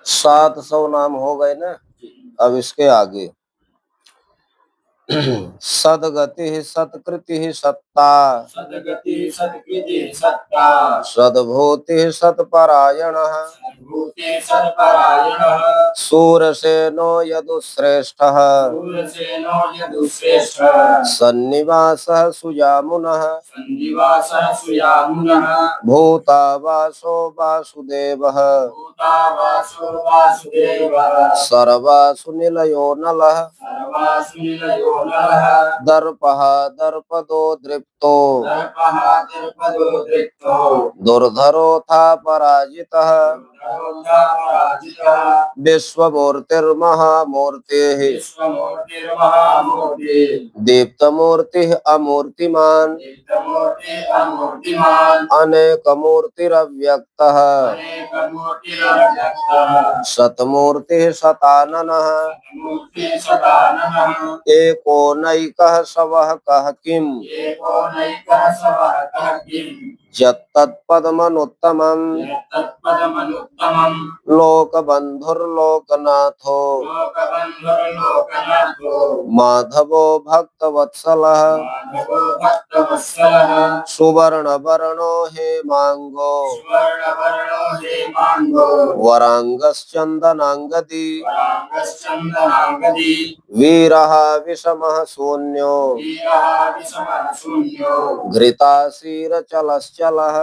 700 नाम हो गए ना। अब इसके आगे सदगति सत्कृति सत्ता, सदगति सत्कृति सत्ता, सद्भूति सत्परायण, सद्भूति सत्परायणः, शूरसेनो यदुश्रेष्ठः, शूरसेनो यदुश्रेष्ठः, सन्निवासः सुजामुनः, सन्निवासः सुयामुनः, भूतावासो वासुदेवः, भूतावासो वासुदेवः, सर्वासु निलयो नलः, सर्वासु निलयो नरः, दर्पः दर्पदो दृप्तो, दर्पः दर्पदो दृप्तो, दुर्धरोऽथा पराजितः, दुर्धरोऽथा पराजितः, विश्वमूर्तिर्महामूर्तिः, विश्वमूर्तिर्महामूर्तिः, दीप्तमूर्तिः अमूर्तिमान्, दीप्तमूर्तिः अमूर्तिमान्, अनेकमूर्तिरव्यक्तः, अनेकमूर्तिरव्यक्तः, सतमूर्तिः शताननः, मूर्तिः सदाननः, एको नैकः सवः कः किम्, एको नैकः सवः कः किम्, यत्तत्पदमनुत्तमम्, यत्तत्पदमनुत्तमम्, लोकबन्धुर्लोकनाथो, लोकबन्धुर्लोकनाथो, माधवो भक्तवत्सलः, माधवो भक्तवत्सलः, सुवर्णवर्णो हेमाङ्गो, सुवर्णवर्णो हेमाङ्गो, वराङ्गश्चन्दनाङ्गदी, वराङ्गश्चन्दनाङ्गदी, वीरः विषमः शून्यो, वीरः विषमः शून्यो, घृताशीरचलश्चलः,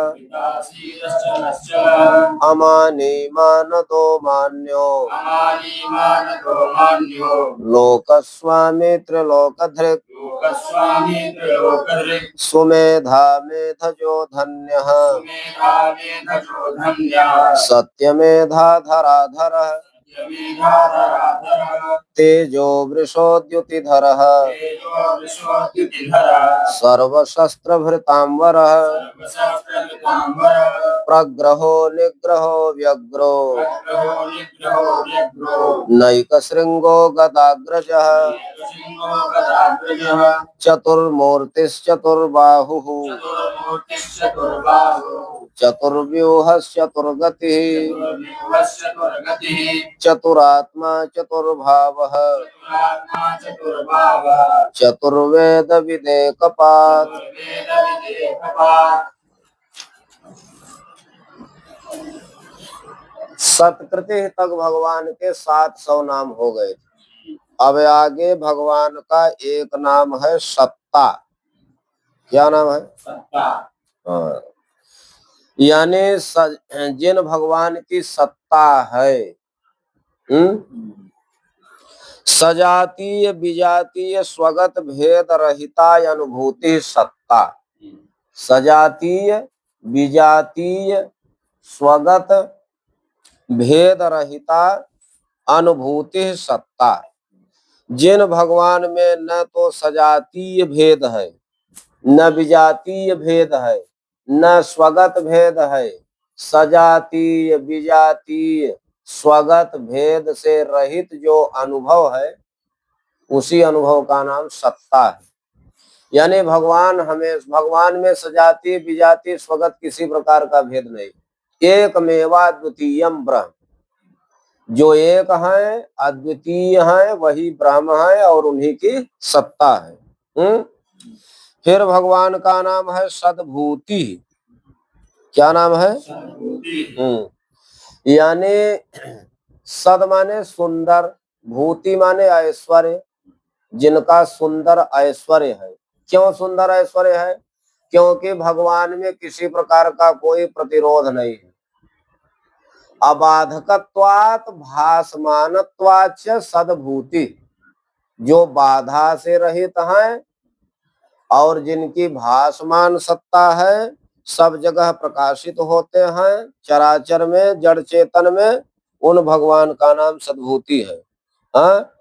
विदासीरश्चलश्चलः, अमानी मानदो मान्यो, अमानी मानदो मान्यो, लोकस्वामी त्रिलोकधृक्, लोकस्वामी त्रिलोकधृक्, सुमेधा मेधजो धन्यः, सुमेधा मेधजो धन्यः, सत्यमेधा धराधरः, सत्यमेधाधराधरः, तेजो वृषोद्युतिधरः, तेजो विश्वोद्युतिधरः, सर्वशस्त्रभृताम्बरः, सर्वशास्त्रविदाम्बरः, प्रग्रहो निग्रहो व्यग्रो, प्रग्रहो निग्रहो व्यग्रो, नैकशृङ्गो गदाग्रजः, सिंहो गदाग्रजः, चतुर्मूर्तिश्चतुर्बाहुः, चतुर्मूर्तिश्चतुर्बाहुः, चतुर्व्यूहश्चतुर्गतिः, चतुर्व्यूहश्चतुर्गतिः, चतुरात्मा चतुर्भावः, चतुरात्मा चतुर्भावः, चतुर्वेद विदेकपात्। चतुर्वेदविदेकपात्। सतकृति तक भगवान के 700 नाम हो गए थे। अब आगे भगवान का एक नाम है सत्ता। क्या नाम है? सत्ता। हाँ। यानी जिन भगवान की सत्ता है, सजातीय विजातीय स्वगत भेद रहिता अनुभूति सत्ता। सजातीय विजातीय स्वगत भेद रहिता अनुभूति सत्ता। जिन भगवान में न तो सजातीय भेद है, न विजातीय भेद है, न स्वगत भेद है, सजातीय विजातीय स्वगत भेद से रहित जो अनुभव है, उसी अनुभव का नाम सत्ता है। यानी भगवान में सजातीय विजातीय स्वगत किसी प्रकार का भेद नहीं। एकमेवा द्वितीयम ब्रह्म, जो एक है अद्वितीय है वही ब्रह्म है और उन्हीं की सत्ता है। फिर भगवान का नाम है सद्भूति। क्या नाम है? सद्भूति। यानी सद माने सुंदर, भूति माने ऐश्वर्य, जिनका सुंदर ऐश्वर्य है। क्यों सुंदर ऐश्वर्य है? क्योंकि भगवान में किसी प्रकार का कोई प्रतिरोध नहीं है। अबाधकत्वात् भासमानत्वाच्च सद्भूति, जो बाधा से रहित हैं और जिनकी भासमान सत्ता है, सब जगह प्रकाशित होते हैं, चराचर में जड़ चेतन में, उन भगवान का नाम सद्भूति है। हाँ?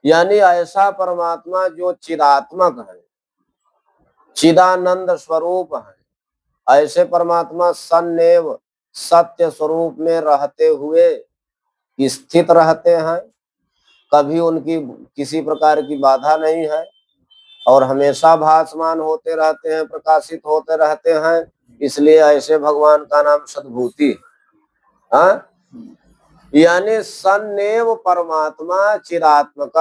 यानी ऐसा परमात्मा जो चिदात्मक है, चिदानंद स्वरूप है, ऐसे परमात्मा सन्नेव सत्य स्वरूप में रहते हुए स्थित रहते हैं। कभी उनकी किसी प्रकार की बाधा नहीं है और हमेशा भासमान होते रहते हैं, प्रकाशित होते रहते हैं। इसलिए ऐसे भगवान का नाम सद्भूति है। यानी सन्नेव परमात्मा चिरात्मक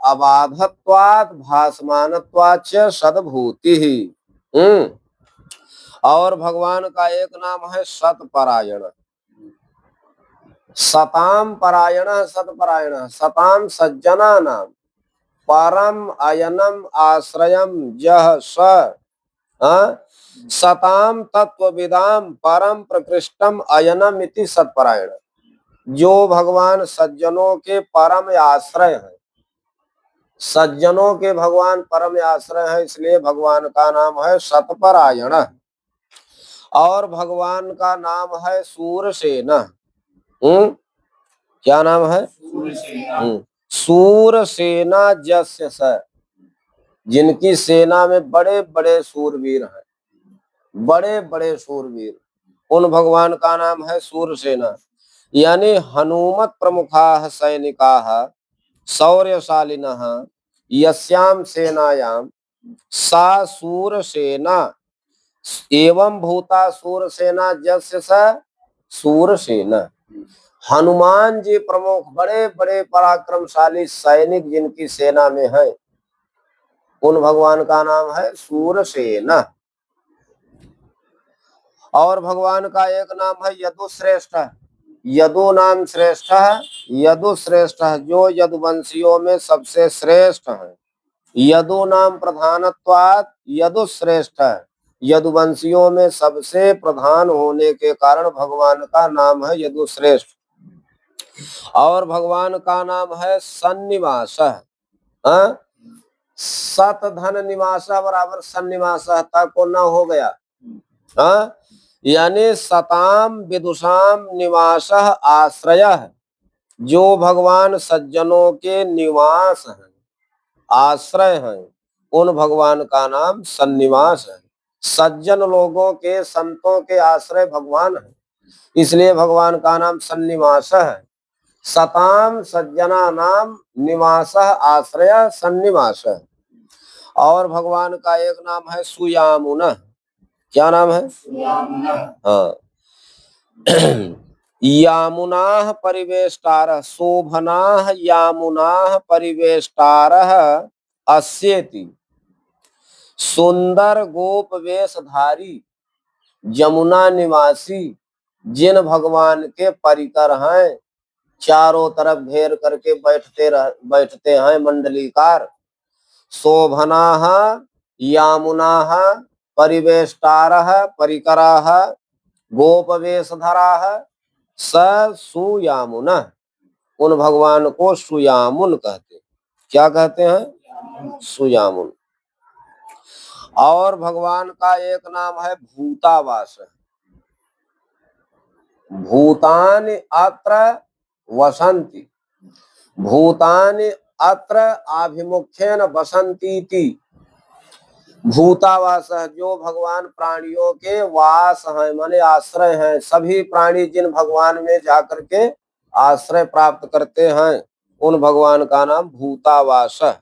अबाधत्वात् भासमानत्वाच्च सद्भूति। और भगवान का एक नाम है सतपरायण। सताम परायण सतपरायण। सताम सज्जना नाम परम अयनम आश्रयम जह स। सताम तत्वविदाम परम प्रकृष्टम अयनम इति सत्परायण। जो भगवान सज्जनों के परम आश्रय है, सज्जनों के भगवान परम आश्रय है, इसलिए भगवान का नाम है सतपरायण। और भगवान का नाम है सूरसेन। क्या नाम है? सूरसेना जस्य स। जिनकी सेना में बड़े बड़े सूरवीर हैं, बड़े बड़े सूरवीर, उन भगवान का नाम है सूरसेना। यानी हनुमत प्रमुखा सैनिका शौर्यशालिनः यस्याम सेनायाम सा सूरसेना एवं भूता सूरसेना जस्य स सूरसेना। हनुमान जी प्रमुख बड़े बड़े पराक्रमशाली सैनिक जिनकी सेना में है, उन भगवान का नाम है सूरसेना। और भगवान का एक नाम है यदुश्रेष्ठ। यदु नाम श्रेष्ठ है, यदुश्रेष्ठ जो यदुवंशियों में सबसे श्रेष्ठ है। यदु नाम प्रधानत्वात् यदुश्रेष्ठ, यदुवंशियों में सबसे प्रधान होने के कारण भगवान का नाम है यदुश्रेष्ठ। और भगवान का नाम है सन्निवास। सत धन निवास बराबर सन्निवास तक को न हो गया। यानी सताम विदुषाम निवास आश्रय, जो भगवान सज्जनों के निवास हैं, आश्रय हैं, उन भगवान का नाम सन्निवास है। सज्जन लोगों के, संतों के आश्रय भगवान है, इसलिए भगवान का नाम सन्निवास है। सताम सज्जना नाम निवास आश्रय सन्निवास। और भगवान का एक नाम है सुयामुन। क्या नाम है? हाँ। यामुना परिवेष्टारः शोभना यामुना परिवेष्टारः अस्येति। सुंदर गोप वेशधारी यमुना निवासी जिन भगवान के परिकर हैं, चारों तरफ घेर करके बैठते हैं मंडलीकार। शोभनाः यामुनाः परिवेष्टारः परिकराः गोपवेशधराः स सुयामुन। उन भगवान को सुयामुन कहते। क्या कहते हैं? सुयामुन। और भगवान का एक नाम है भूतावास। भूतानि अत्र वसन्ति, भूतानि अत्र आभिमुख्येन वसन्तीति। भूतावास है जो भगवान प्राणियों के वास हैं, माने आश्रय हैं। सभी प्राणी जिन भगवान में जाकर के आश्रय प्राप्त करते हैं, उन भगवान का नाम भूतावास है।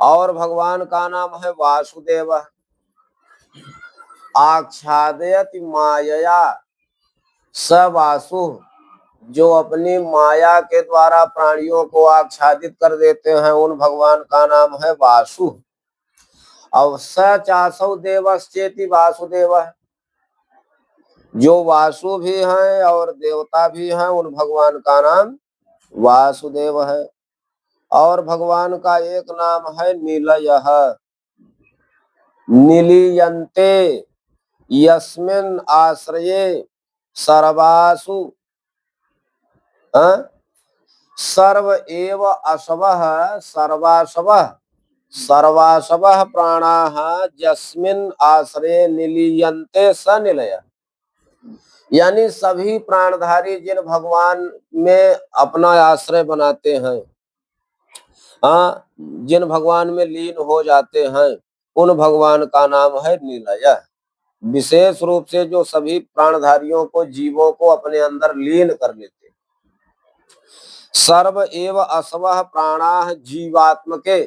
और भगवान का नाम है वासुदेव। आच्छादयति मायया स वासु, जो अपनी माया के द्वारा प्राणियों को आच्छादित कर देते हैं, उन भगवान का नाम है वासु। और स चासौ देवश्चेति वासुदेव, जो वासु भी हैं और देवता भी हैं, उन भगवान का नाम वासुदेव है। और भगवान का एक नाम है निलयः। निलीयन्ते यस्मिन् आश्रये सर्वासु सर्व एव असवः सर्वासवः सर्वासवः प्राणाः यस्मिन् आश्रये निलीयन्ते स निलयः। यानी सभी प्राणधारी जिन भगवान में अपना आश्रय बनाते हैं, जिन भगवान में लीन हो जाते हैं, उन भगवान का नाम है निलय। विशेष रूप से जो सभी प्राणधारियों को, जीवों को अपने अंदर लीन कर लेते। सर्व एव असवः प्राणाः जीवात्मके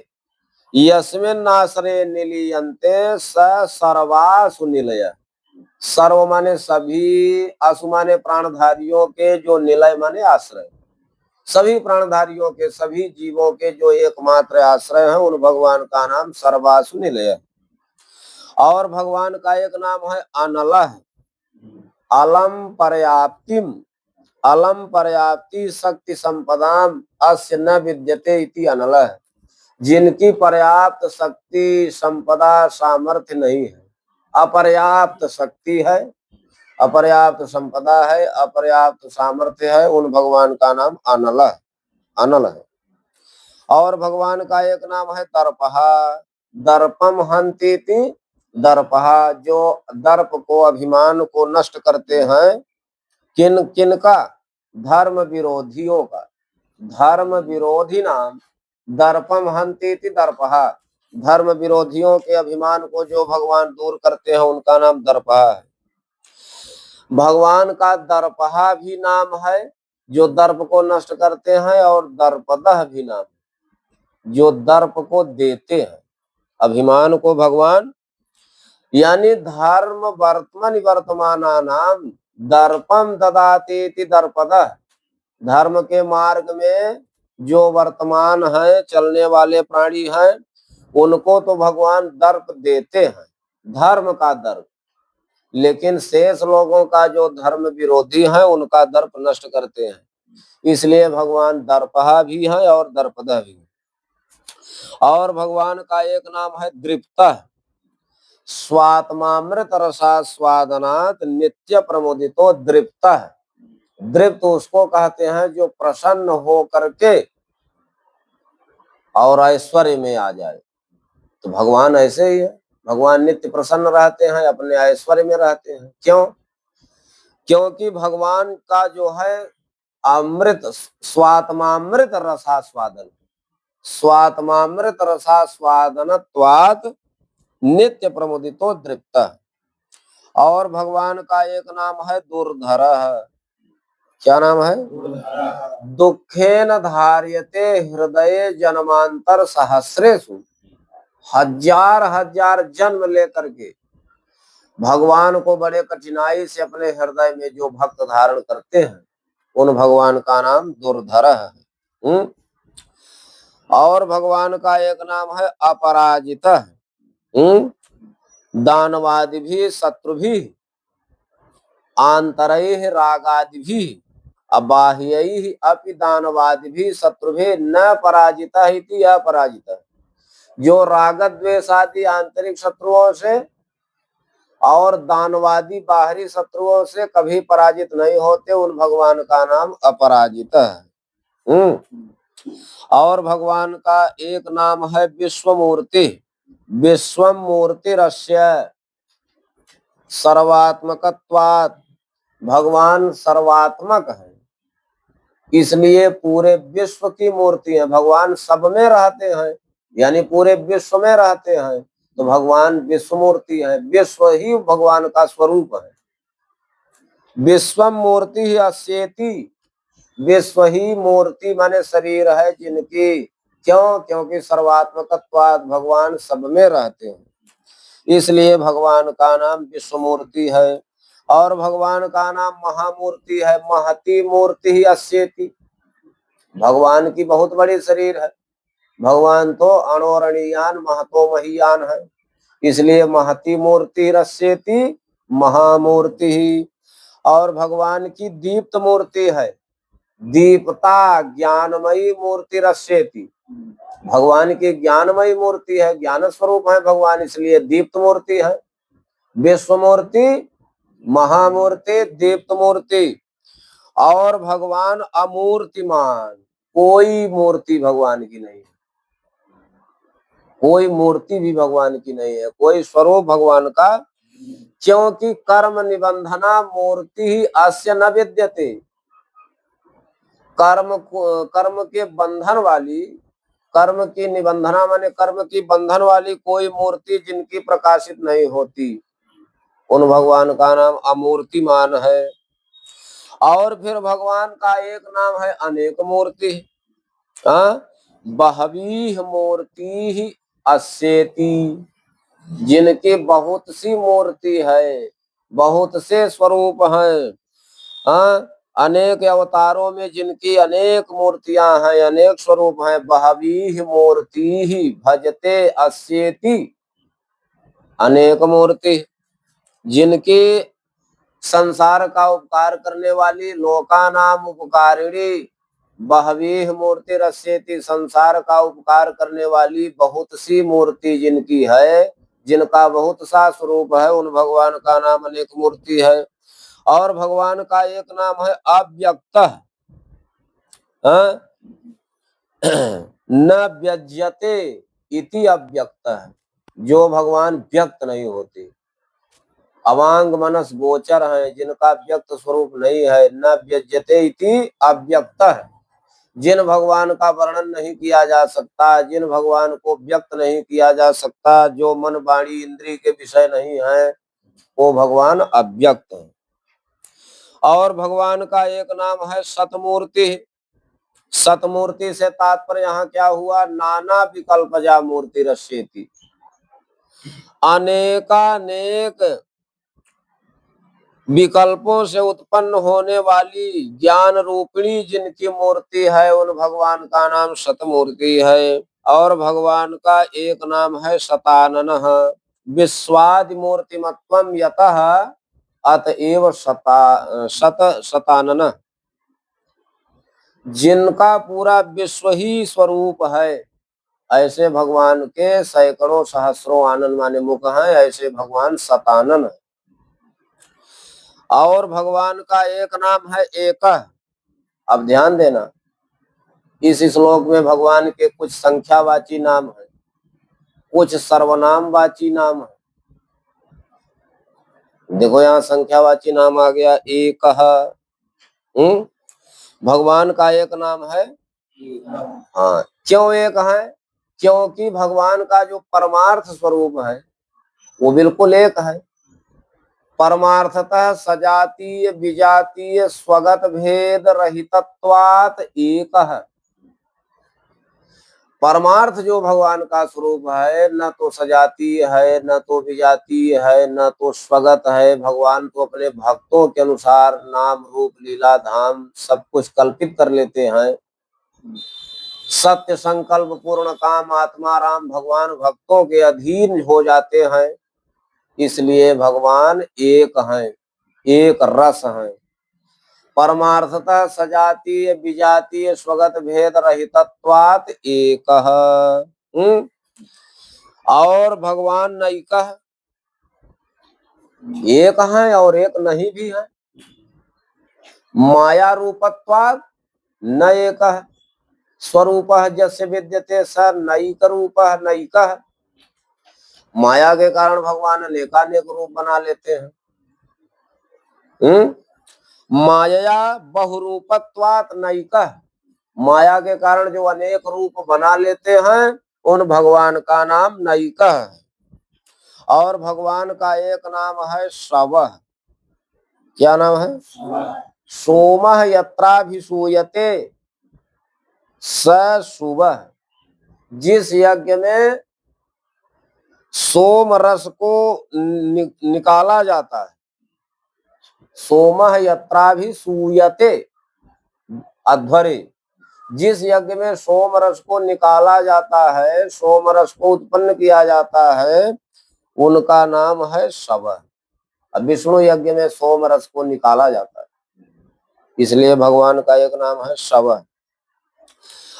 यस्मिन् आश्रये निलीयन्ते स सर्वासु निलयः। सर्व माने सभी, असु माने प्राणधारियों के, जो निलय माने आश्रय, सभी प्राणधारियों के, सभी जीवों के जो एकमात्र आश्रय हैं, उन भगवान का नाम सर्वासु निलय है। और भगवान का एक नाम है अनलह, अलम पर्याप्तिम, अलम पर्याप्ति शक्ति संपदाम अस्य न विद्यते इति अनलह, जिनकी पर्याप्त शक्ति संपदा सामर्थ्य नहीं है, अपर्याप्त शक्ति है, अपर्याप्त संपदा है, अपर्याप्त सामर्थ्य है, उन भगवान का नाम अनल है, अनल है। और भगवान का एक नाम है दर्पहा, दर्पम हंतीति दर्पहा, जो दर्प को, अभिमान को नष्ट करते हैं। किन किन का? धर्म विरोधियों का, धर्म विरोधी नाम दर्पम हंतीति दर्पहा, धर्म विरोधियों के अभिमान को जो भगवान दूर करते हैं, उनका नाम दर्पहा है। भगवान का दर्पहा भी नाम है, जो दर्प को नष्ट करते हैं, और दर्पदह भी नाम, जो दर्प को देते हैं, अभिमान को भगवान, यानी धर्म वर्तमान वर्तमाना नाम दर्पम ददातेति दर्पदह, धर्म के मार्ग में जो वर्तमान है, चलने वाले प्राणी हैं, उनको तो भगवान दर्प देते हैं, धर्म का दर्प, लेकिन शेष लोगों का जो धर्म विरोधी है, उनका दर्प नष्ट करते हैं। इसलिए भगवान दर्पहा भी है और दर्पदह भी है। और भगवान का एक नाम है दृप्तः, स्वात्मामृत रसास्वादनात् नित्य प्रमोदितो दृप्तः, दृप्त उसको कहते हैं जो प्रसन्न हो करके और ऐश्वर्य में आ जाए। तो भगवान ऐसे ही है, भगवान नित्य प्रसन्न रहते हैं, अपने ऐश्वर्य में रहते हैं। क्यों? क्योंकि भगवान का जो है अमृत, स्वात्मामृत रसास्वादन, स्वात्मामृत रसास्वादनत्वात् नित्य प्रमुदितो दृप्तः। और भगवान का एक नाम है दुर्धरः, क्या नाम है? दुखेन धार्यते हृदय जन्मांतर सहस्रेषु, हजार हजार जन्म लेकर के भगवान को बड़े कठिनाई से अपने हृदय में जो भक्त धारण करते हैं, उन भगवान का नाम दुर्धर है। और भगवान का एक नाम है अपराजित, दानवादि भी शत्रु भी आंतरैः रागादि भी अबाह्यैः अपि दानवादि भी शत्रु भी न पराजिता इति अपराजिता, जो राग द्वेष आदि आंतरिक शत्रुओं से और दानवादी बाहरी शत्रुओं से कभी पराजित नहीं होते, उन भगवान का नाम अपराजित है। और भगवान का एक नाम है विश्वमूर्ति, विश्वमूर्तिरस्य सर्वात्मकत्वात्, भगवान सर्वात्मक है, इसलिए पूरे विश्व की मूर्ति है। भगवान सब में रहते हैं, यानी पूरे विश्व में रहते हैं, तो भगवान विश्व मूर्ति है, विश्व ही भगवान का स्वरूप है। विश्वम मूर्ति ही अस्येति, विश्व ही मूर्ति माने शरीर है जिनकी। क्यों? क्योंकि सर्वात्मकत्वात्, भगवान सब में रहते हैं, इसलिए भगवान का नाम विश्व मूर्ति है। और भगवान का नाम महामूर्ति है, महती मूर्ति ही अस्येति, भगवान की बहुत बड़ी शरीर है, भगवान तो अणोरणीयान महतो महीयान है, इसलिए महती मूर्ति रस्येति, महामूर्ति ही। और भगवान की दीप्त मूर्ति है, दीपता ज्ञानमयी मूर्ति रस्येति, भगवान की ज्ञानमयी मूर्ति है, ज्ञान स्वरूप है भगवान, इसलिए दीप्त मूर्ति है। विश्व मूर्ति, महामूर्ति, दीप्त मूर्ति। और भगवान अमूर्तिमान, कोई मूर्ति भगवान की नहीं है, कोई मूर्ति भी भगवान की नहीं है, कोई स्वरूप भगवान का, क्योंकि कर्म निबंधना मूर्ति ही अस्य न विद्यते, कर्म के बंधन वाली, कर्म की निबंधना माने कर्म की बंधन वाली कोई मूर्ति जिनकी प्रकाशित नहीं होती, उन भगवान का नाम अमूर्तिमान है। और फिर भगवान का एक नाम है अनेक मूर्ति, बहवी मूर्ति ही अस्येति, जिनकी बहुत सी मूर्ति है, बहुत से स्वरूप हैं। हाँ, अनेक अवतारों में जिनकी अनेक मूर्तियां हैं, अनेक स्वरूप हैं। बहवीहि मूर्ति भजते अस्येति, अनेक मूर्ति जिनकी संसार का उपकार करने वाली, लोकानाम उपकारिणी। बहवीह मूर्ति रस्येति, संसार का उपकार करने वाली बहुत सी मूर्ति जिनकी है, जिनका बहुत सा स्वरूप है, उन भगवान का नाम अनेक मूर्ति है। और भगवान का एक नाम है अव्यक्त, न व्यज्यते इति अव्यक्त है, जो भगवान व्यक्त नहीं होते, अवांग मनस गोचर है, जिनका व्यक्त स्वरूप नहीं है। न व्यज्यते इति अव्यक्त है, जिन भगवान का वर्णन नहीं किया जा सकता, जिन भगवान को व्यक्त नहीं किया जा सकता, जो मन वाणी इंद्रिय के विषय नहीं है, वो भगवान अव्यक्त है। और भगवान का एक नाम है सतमूर्ति। सतमूर्ति से तात्पर्य यहाँ क्या हुआ? नाना विकल्पजा मूर्ति रस्येति, अनेकानेक विकल्पों से उत्पन्न होने वाली ज्ञान रूपिणी जिनकी मूर्ति है, उन भगवान का नाम सतमूर्ति है। और भगवान का एक नाम है शताननः, विश्वादि मूर्तिमत्वम यतः अतएव शताननः, जिनका पूरा विश्व ही स्वरूप है, ऐसे भगवान के सैकड़ों सहस्रों आनंद माने मुख हैं, ऐसे भगवान शतानन है। और भगवान का एक नाम है एकः। अब ध्यान देना, इस श्लोक में भगवान के कुछ संख्यावाची नाम है, कुछ सर्वनामवाची नाम है। देखो यहाँ संख्यावाची नाम आ गया एकः। भगवान का एक नाम है, हाँ, क्यों एक है? क्योंकि भगवान का जो परमार्थ स्वरूप है वो बिल्कुल एक है। परमार्थतः सजातीय विजातीय स्वगत भेद रहितत्वात् एक है। परमार्थ जो भगवान का स्वरूप है, न तो सजातीय है, न तो विजातीय है, न तो स्वगत है। भगवान तो अपने भक्तों के अनुसार नाम रूप लीला धाम सब कुछ कल्पित कर लेते हैं। सत्य संकल्प पूर्ण काम आत्मा राम, भगवान भक्तों के अधीन हो जाते हैं। इसलिए भगवान एक हैं, एक रस हैं। परमार्थतः सजातीय विजातीय स्वगत भेद रहितत्वात् एकः। और भगवान नैकः, एक है और एक नहीं भी है। माया रूपत्वात् न एकः, स्वरूपः जस्य विद्यते स नैक रूपः नैकः। माया के कारण भगवान अनेकानेक रूप बना लेते हैं। माया बहुरूपत्वात् नैकः, माया के कारण जो अनेक रूप बना लेते हैं, उन भगवान का नाम नैकः है। और भगवान का एक नाम है शवः। क्या नाम है? सोमः यत्राभिसूयते स शुभः। जिस यज्ञ में सोम रस को निकाला जाता है, सोमः यत्राभिसूयते अध्वरे, जिस यज्ञ में सोम रस को निकाला जाता है, सोम रस को उत्पन्न किया जाता है, उनका नाम है शवः। अब विष्णु यज्ञ में सोम रस को निकाला जाता है, इसलिए भगवान का एक नाम है शवः।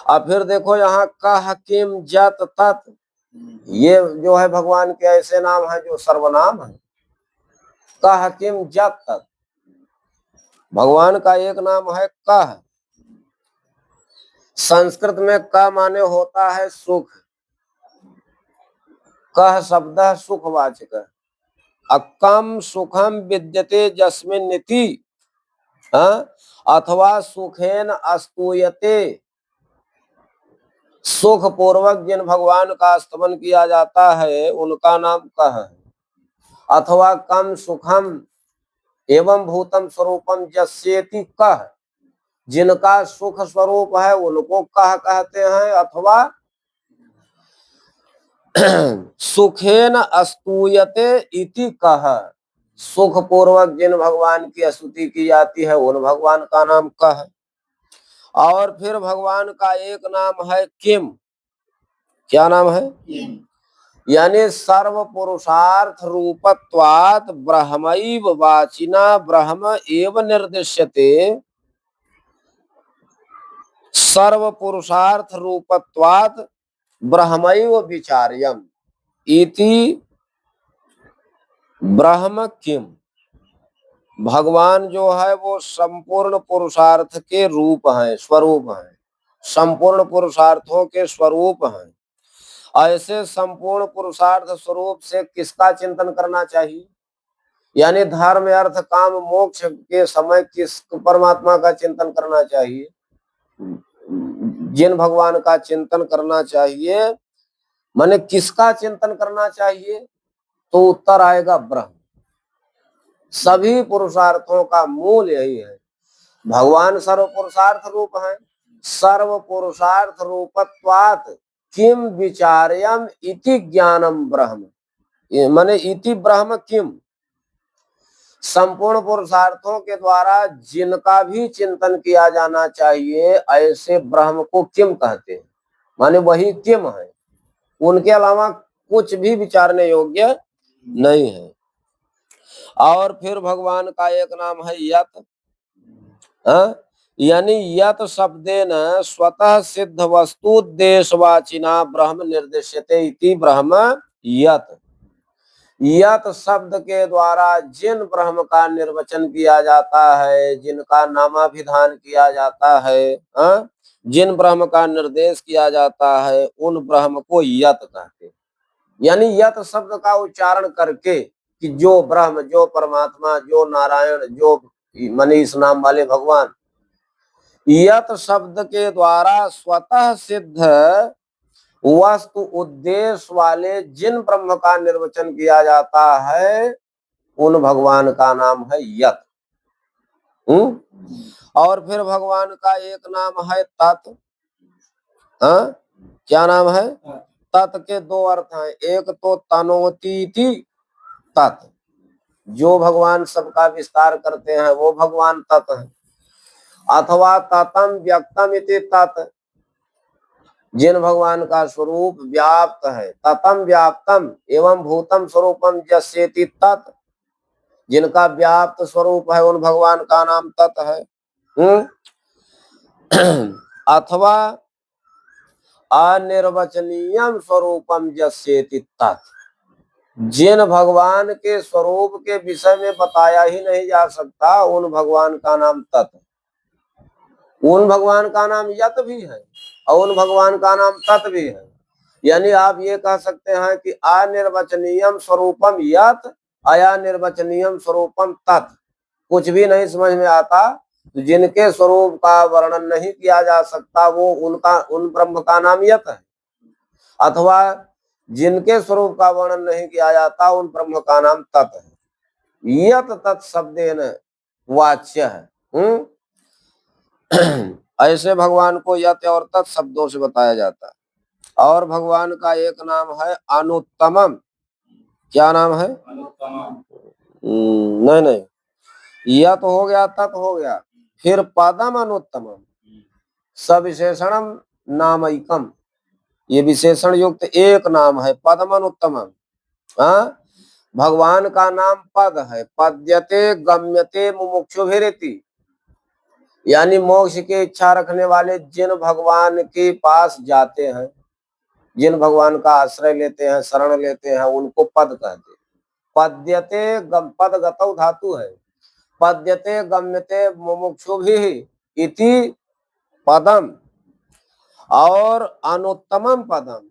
अब फिर देखो यहाँ कह किम जत तत्, ये जो है भगवान के ऐसे नाम है जो सर्वनाम है। कह किम जत तत्, भगवान का एक नाम है कह। संस्कृत में क माने होता है सुख। कह शब्द सुखवाचक है। अकम सुखम विद्यते जस्मिन् इति, अथवा सुखेन अस्तूयते, सुख पूर्वक जिन भगवान का स्तमन किया जाता है उनका नाम कह है। अथवा कम सुखम एवं भूतम स्वरूपम जस्येति कह, जिनका सुख स्वरूप है उनको कह कहते हैं। अथवा सुखेन अस्तूयते इति कह, सुख पूर्वक जिन भगवान की स्तुति की जाती है उन भगवान का नाम कह है। और फिर भगवान का एक नाम है किम। क्या नाम है? यानी सर्व पुरुषार्थ रूपत्वात् ब्रह्मैव वाचिना ब्रह्म एव निर्दिश्यते। सर्व पुरुषार्थ रूपत्वात् ब्रह्मैव विचार्यम इति ब्रह्म किम। भगवान जो है वो संपूर्ण पुरुषार्थ के रूप हैं, स्वरूप हैं, संपूर्ण पुरुषार्थों के स्वरूप हैं। ऐसे संपूर्ण पुरुषार्थ स्वरूप से किसका चिंतन करना चाहिए? यानी धर्म अर्थ काम मोक्ष के समय किस परमात्मा का चिंतन करना चाहिए? जिन भगवान का चिंतन करना चाहिए। माने किसका चिंतन करना चाहिए? तो उत्तर आएगा ब्रह्म। सभी पुरुषार्थों का मूल यही है। भगवान सर्व पुरुषार्थ रूप है। सर्व पुरुषार्थ रूपत्वात् किम विचार्यम इति ज्ञानम ब्रह्म। माने इति ब्रह्म किम, संपूर्ण पुरुषार्थों के द्वारा जिनका भी चिंतन किया जाना चाहिए ऐसे ब्रह्म को किम कहते हैं। माने वही किम है, उनके अलावा कुछ भी विचारने योग्य नहीं है। और फिर भगवान का एक नाम है यत। यानी यत शब्देन स्वतः सिद्ध वस्तुद्देशवाचिना ब्रह्म निर्दिश्यते इति ब्रह्म यत। यत शब्द के द्वारा जिन ब्रह्म का निर्वचन किया जाता है, जिनका नामाभिधान किया जाता है, जिन ब्रह्म का निर्देश किया जाता है उन ब्रह्म को यत कहते। यानी यत शब्द का उच्चारण करके कि जो ब्रह्म, जो परमात्मा, जो नारायण, जो मनीष नाम वाले भगवान, यत शब्द के द्वारा स्वतः सिद्ध वस्तु उद्देश्य वाले जिन ब्रह्म का निर्वचन किया जाता है उन भगवान का नाम है यत। और फिर भगवान का एक नाम है तत्। क्या नाम है? तत् के दो अर्थ हैं। एक तो तनोति तत्, जो भगवान सबका विस्तार करते हैं वो भगवान तत् है। अथवा ततम व्यक्तम इति तत्, जिन भगवान का स्वरूप व्याप्त है। ततम व्याप्तम एवं भूतम स्वरूपम यस्येति तत्, जिनका व्याप्त स्वरूप है उन भगवान का नाम तत् है। अथवा अनिर्वचनीयम स्वरूपम यस्येति तत्, जिन भगवान के स्वरूप के विषय में बताया ही नहीं जा सकता उन भगवान का नाम तत्। उन भगवान का नाम यत भी है और उन भगवान का नाम तत् भी है। यानी आप ये कह सकते हैं कि अनिर्वचनीयम स्वरूपम यत, अनिर्वचनीयम स्वरूपम तत्। कुछ भी नहीं समझ में आता तो जिनके स्वरूप का वर्णन नहीं किया जा सकता वो उन ब्रह्म का नाम यत है। अथवा जिनके स्वरूप का वर्णन नहीं किया जाता उन ब्रह्म का नाम तत् है। यत तत् शब्देन वाच्य है। ऐसे भगवान को यत और तत् शब्दों से बताया जाता है। और भगवान का एक नाम है अनुत्तमम। क्या नाम है? नहीं, यत हो गया, तत् हो गया, फिर पदम अनुत्तमम, सविशेषणम नामैकम, ये विशेषण युक्त एक नाम है पदम अनुत्तमम। भगवान का नाम पद है। पद्यते गम्यते मुमुक्षुभिरिति, यानी मोक्ष की इच्छा रखने वाले जिन भगवान के पास जाते हैं, जिन भगवान का आश्रय लेते हैं, शरण लेते हैं, उनको पद कहते। पद्यते पद गतौ धातु है। पद्यते गम्यते मुमुक्षुभिः इति पदम और अनुत्तमम पदम,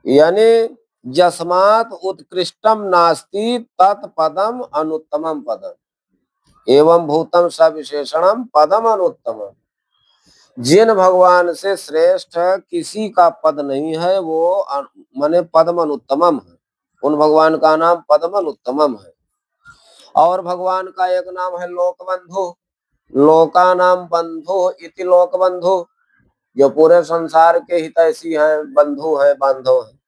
यानी यस्मात् उत्कृष्टम नास्ति तत्पदम अनुत्तमम पदम एवं भूतम सविशेषणम पदम अनुत्तमम। जिन भगवान से श्रेष्ठ किसी का पद नहीं है वो माने पद्म अनुत्तमम है। उन भगवान का नाम पद्म अनुत्तमम है। और भगवान का एक नाम है लोकबंधु। लोका नाम बंधु इति लोकबंधु, जो पूरे संसार के हितैषी हैं, बंधु हैं, बांधव हैं।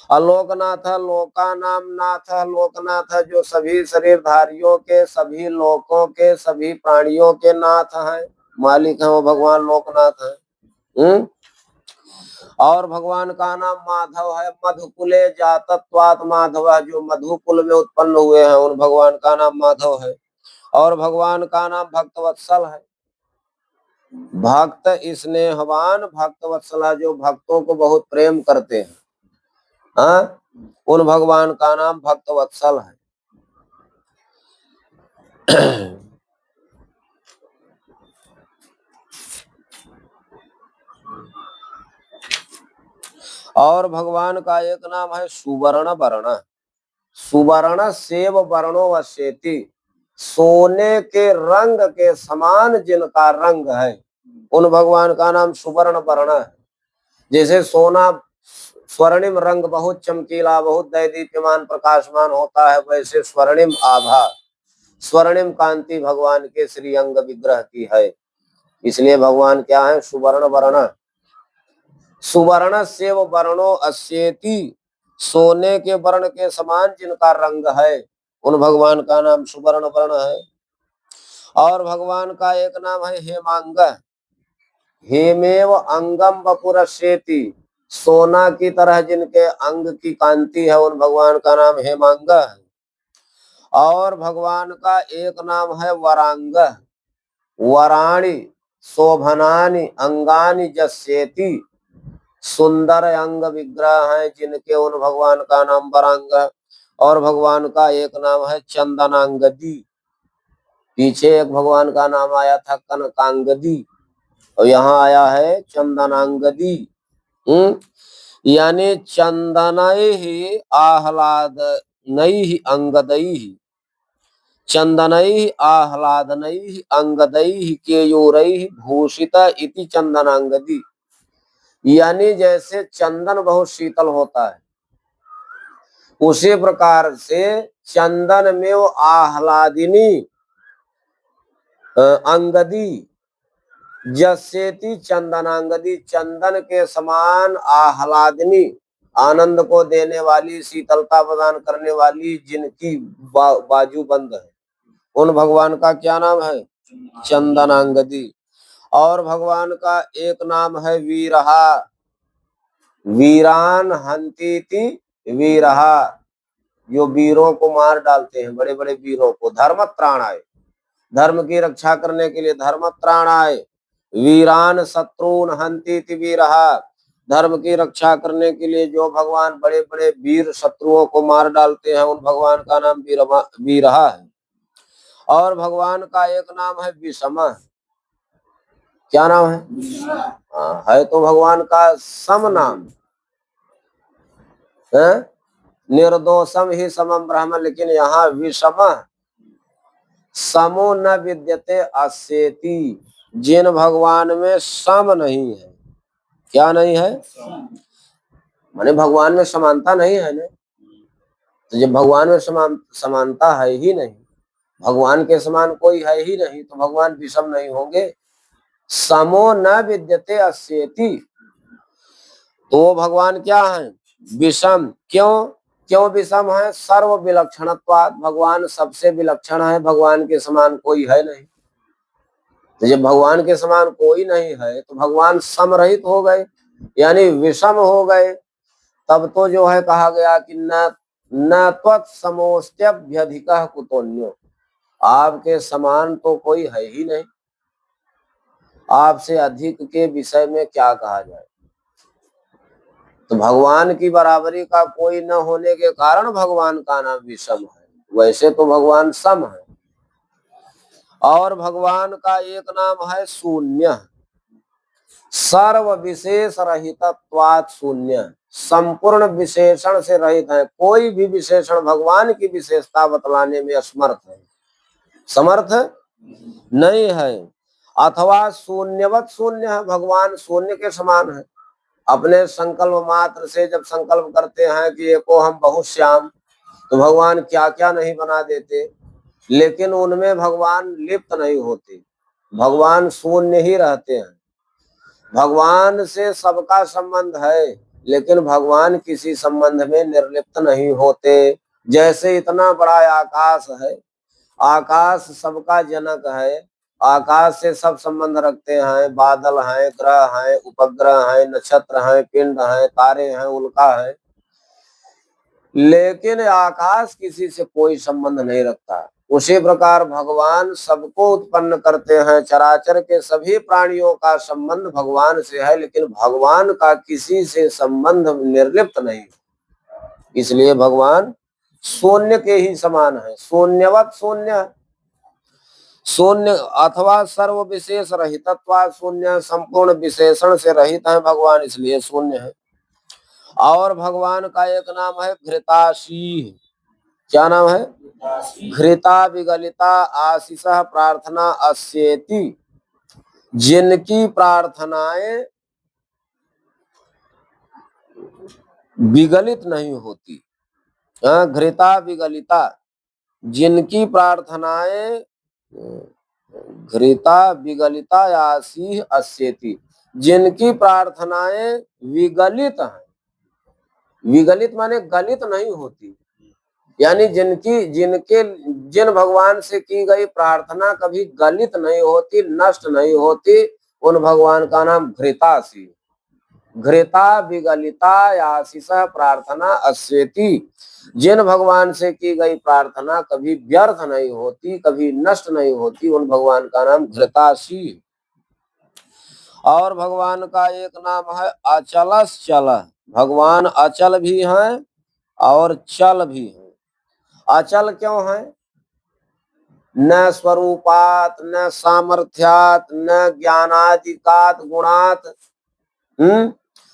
अलोकनाथ लोकानाम नाथ लोकनाथ जो सभी शरीरधारियों के, सभी लोकों के, सभी प्राणियों के नाथ हैं, मालिक हैं, वो भगवान लोकनाथ हैं। और भगवान का नाम माधव है। मधुकुले जातत्वात् माधव, जो मधुकुल में उत्पन्न हुए हैं उन भगवान का नाम माधव है। और भगवान का नाम भक्तवत्सल है। भक्त स्नेहवान भक्तवत्सल, जो भक्तों को बहुत प्रेम करते हैं, हाँ, उन भगवान का नाम भक्तवत्सल है। और भगवान का एक नाम है सुवर्ण वर्ण। सुवर्ण सेव वर्णो वश्येति, सोने के रंग के समान जिनका रंग है, उन भगवान का नाम सुवर्ण वर्ण है। जैसे सोना स्वर्णिम रंग बहुत चमकीला, बहुत दैदीप्यमान प्रकाशमान होता है, वैसे स्वर्णिम आभा, स्वर्णिम कांति भगवान के श्री अंग विग्रह की है। इसलिए भगवान क्या है? सुवर्ण वर्ण। सुवर्ण सेव वर्णो अस्येति, सोने के वर्ण के समान जिनका रंग है, उन भगवान का नाम सुवर्ण वर्ण है। और भगवान का एक नाम है हेमांग। हेमेव अंगम वपुरस्येति, सोना की तरह जिनके अंग की कांति है, उन भगवान का नाम हेमांग है। और भगवान का एक नाम है वरांग। वराणि शोभनानि अंगानि जस्येति, सुंदर अंग विग्रह है जिनके, उन भगवान का नाम वरांग है। और भगवान का एक नाम है चंदनांगदी। पीछे एक भगवान का नाम आया था कनकांगदी, और यहाँ आया है चंदनांगदी। यानी चंदनैहि आह्लादनैहि अंगदैहि, चंदनैहि आह्लादनैहि अंगदैहि केयूरैहि भूषित इति चंदनांगदी। यानी जैसे चंदन बहुत शीतल होता है, उसी प्रकार से चंदन में वो आह्लादिनी अंगदी, जस्येति चंदनांगदी, चंदन के समान आह्लादिनी, आनंद को देने वाली, शीतलता प्रदान करने वाली, जिनकी बाजू बंद है, उन भगवान का क्या नाम है? चंदनांगदी। और भगवान का एक नाम है वीरहा। वीरान हंतीति वीरहा, जो वीरों को मार डालते हैं, बड़े बड़े वीरों को। धर्मत्राणाय, धर्म की रक्षा करने के लिए धर्मत्राणाय। वीरान शत्रुन हंतीति वीरहा, धर्म की रक्षा करने के लिए जो भगवान बड़े बड़े वीर शत्रुओं को मार डालते हैं, उन भगवान का नाम वीरहा है। और भगवान का एक नाम है विषम। क्या नाम है? है तो भगवान का सम नाम है, निर्दोषम ही समम ब्रह्म, लेकिन यहाँ विषम, समो न विद्यते अस्येति, जिन भगवान में सम नहीं है। क्या नहीं है? माने भगवान में समानता नहीं है ना। तो जब भगवान में समानता है ही नहीं, भगवान के समान कोई है ही नहीं, तो भगवान विषम नहीं होंगे। समो न विद्यते अस्येति, तो भगवान क्या है? विषम। क्यों? क्यों विषम है? सर्व विलक्षणत्वात्, भगवान सबसे विलक्षण है, भगवान के समान कोई है नहीं। तो जब भगवान के समान कोई नहीं है, तो भगवान समरहित हो गए, यानी विषम हो गए। तब तो जो है कहा गया कि न त्वत्समोस्त्यभ्यधिकः कुतोऽन्यो, आपके समान तो कोई है ही नहीं, आपसे अधिक के विषय में क्या कहा जाए। तो भगवान की बराबरी का कोई न होने के कारण भगवान का नाम विषम है, वैसे तो भगवान सम है। और भगवान का एक नाम है शून्य। सर्व विशेष रहितत्वात् शून्य, संपूर्ण विशेषण से रहित है। कोई भी विशेषण भगवान की विशेषता बतलाने में असमर्थ है, समर्थ नहीं है। अथवा शून्यवत शून्य है, भगवान शून्य के समान है। अपने संकल्प मात्र से जब संकल्प करते हैं कि एको हम बहुत श्याम, तो भगवान क्या क्या नहीं बना देते, लेकिन उनमें भगवान लिप्त नहीं होते, भगवान शून्य ही रहते हैं। भगवान से सबका संबंध है, लेकिन भगवान किसी संबंध में निर्लिप्त नहीं होते। जैसे इतना बड़ा आकाश है, आकाश सबका जनक है, आकाश से सब संबंध रखते हैं, बादल हैं, ग्रह हैं, उपग्रह हैं, नक्षत्र हैं, पिंड हैं, तारे हैं, उल्का है, लेकिन आकाश किसी से कोई संबंध नहीं रखता। उसी प्रकार भगवान सबको उत्पन्न करते हैं, चराचर के सभी प्राणियों का संबंध भगवान से है, लेकिन भगवान का किसी से संबंध निर्लिप्त नहीं। इसलिए भगवान शून्य के ही समान है, शून्यवत शून्य, शून्य अथवा सर्व विशेष रहितत्वा शून्य, संपूर्ण विशेषण से रहित है भगवान, इसलिए शून्य है। और भगवान का एक नाम है घृताशीः। क्या नाम है? घृता विगलिता आशीष प्रार्थना अस्येति, जिनकी प्रार्थनाएं विगलित नहीं होती। घृता विगलिता, जिनकी प्रार्थनाएं घृता विगलिता आशीष अस्येति, जिनकी प्रार्थनाएं विगलित हैं। विगलित माने गलित नहीं होती, यानी जिन भगवान से की गई प्रार्थना कभी गलित नहीं होती, नष्ट नहीं होती, उन भगवान का नाम घृतासी। घृता विगलिता आशीष प्रार्थना अस्येति, जिन भगवान से की गई प्रार्थना कभी व्यर्थ नहीं होती, कभी नष्ट नहीं होती, उन भगवान का नाम घृतासी। और भगवान का एक नाम है अचलश्चल। भगवान अचल भी हैं और चल भी हैं। अचल क्यों है? न स्वरूपात, न सामर्थ्यात, न ज्ञानादिकात गुणात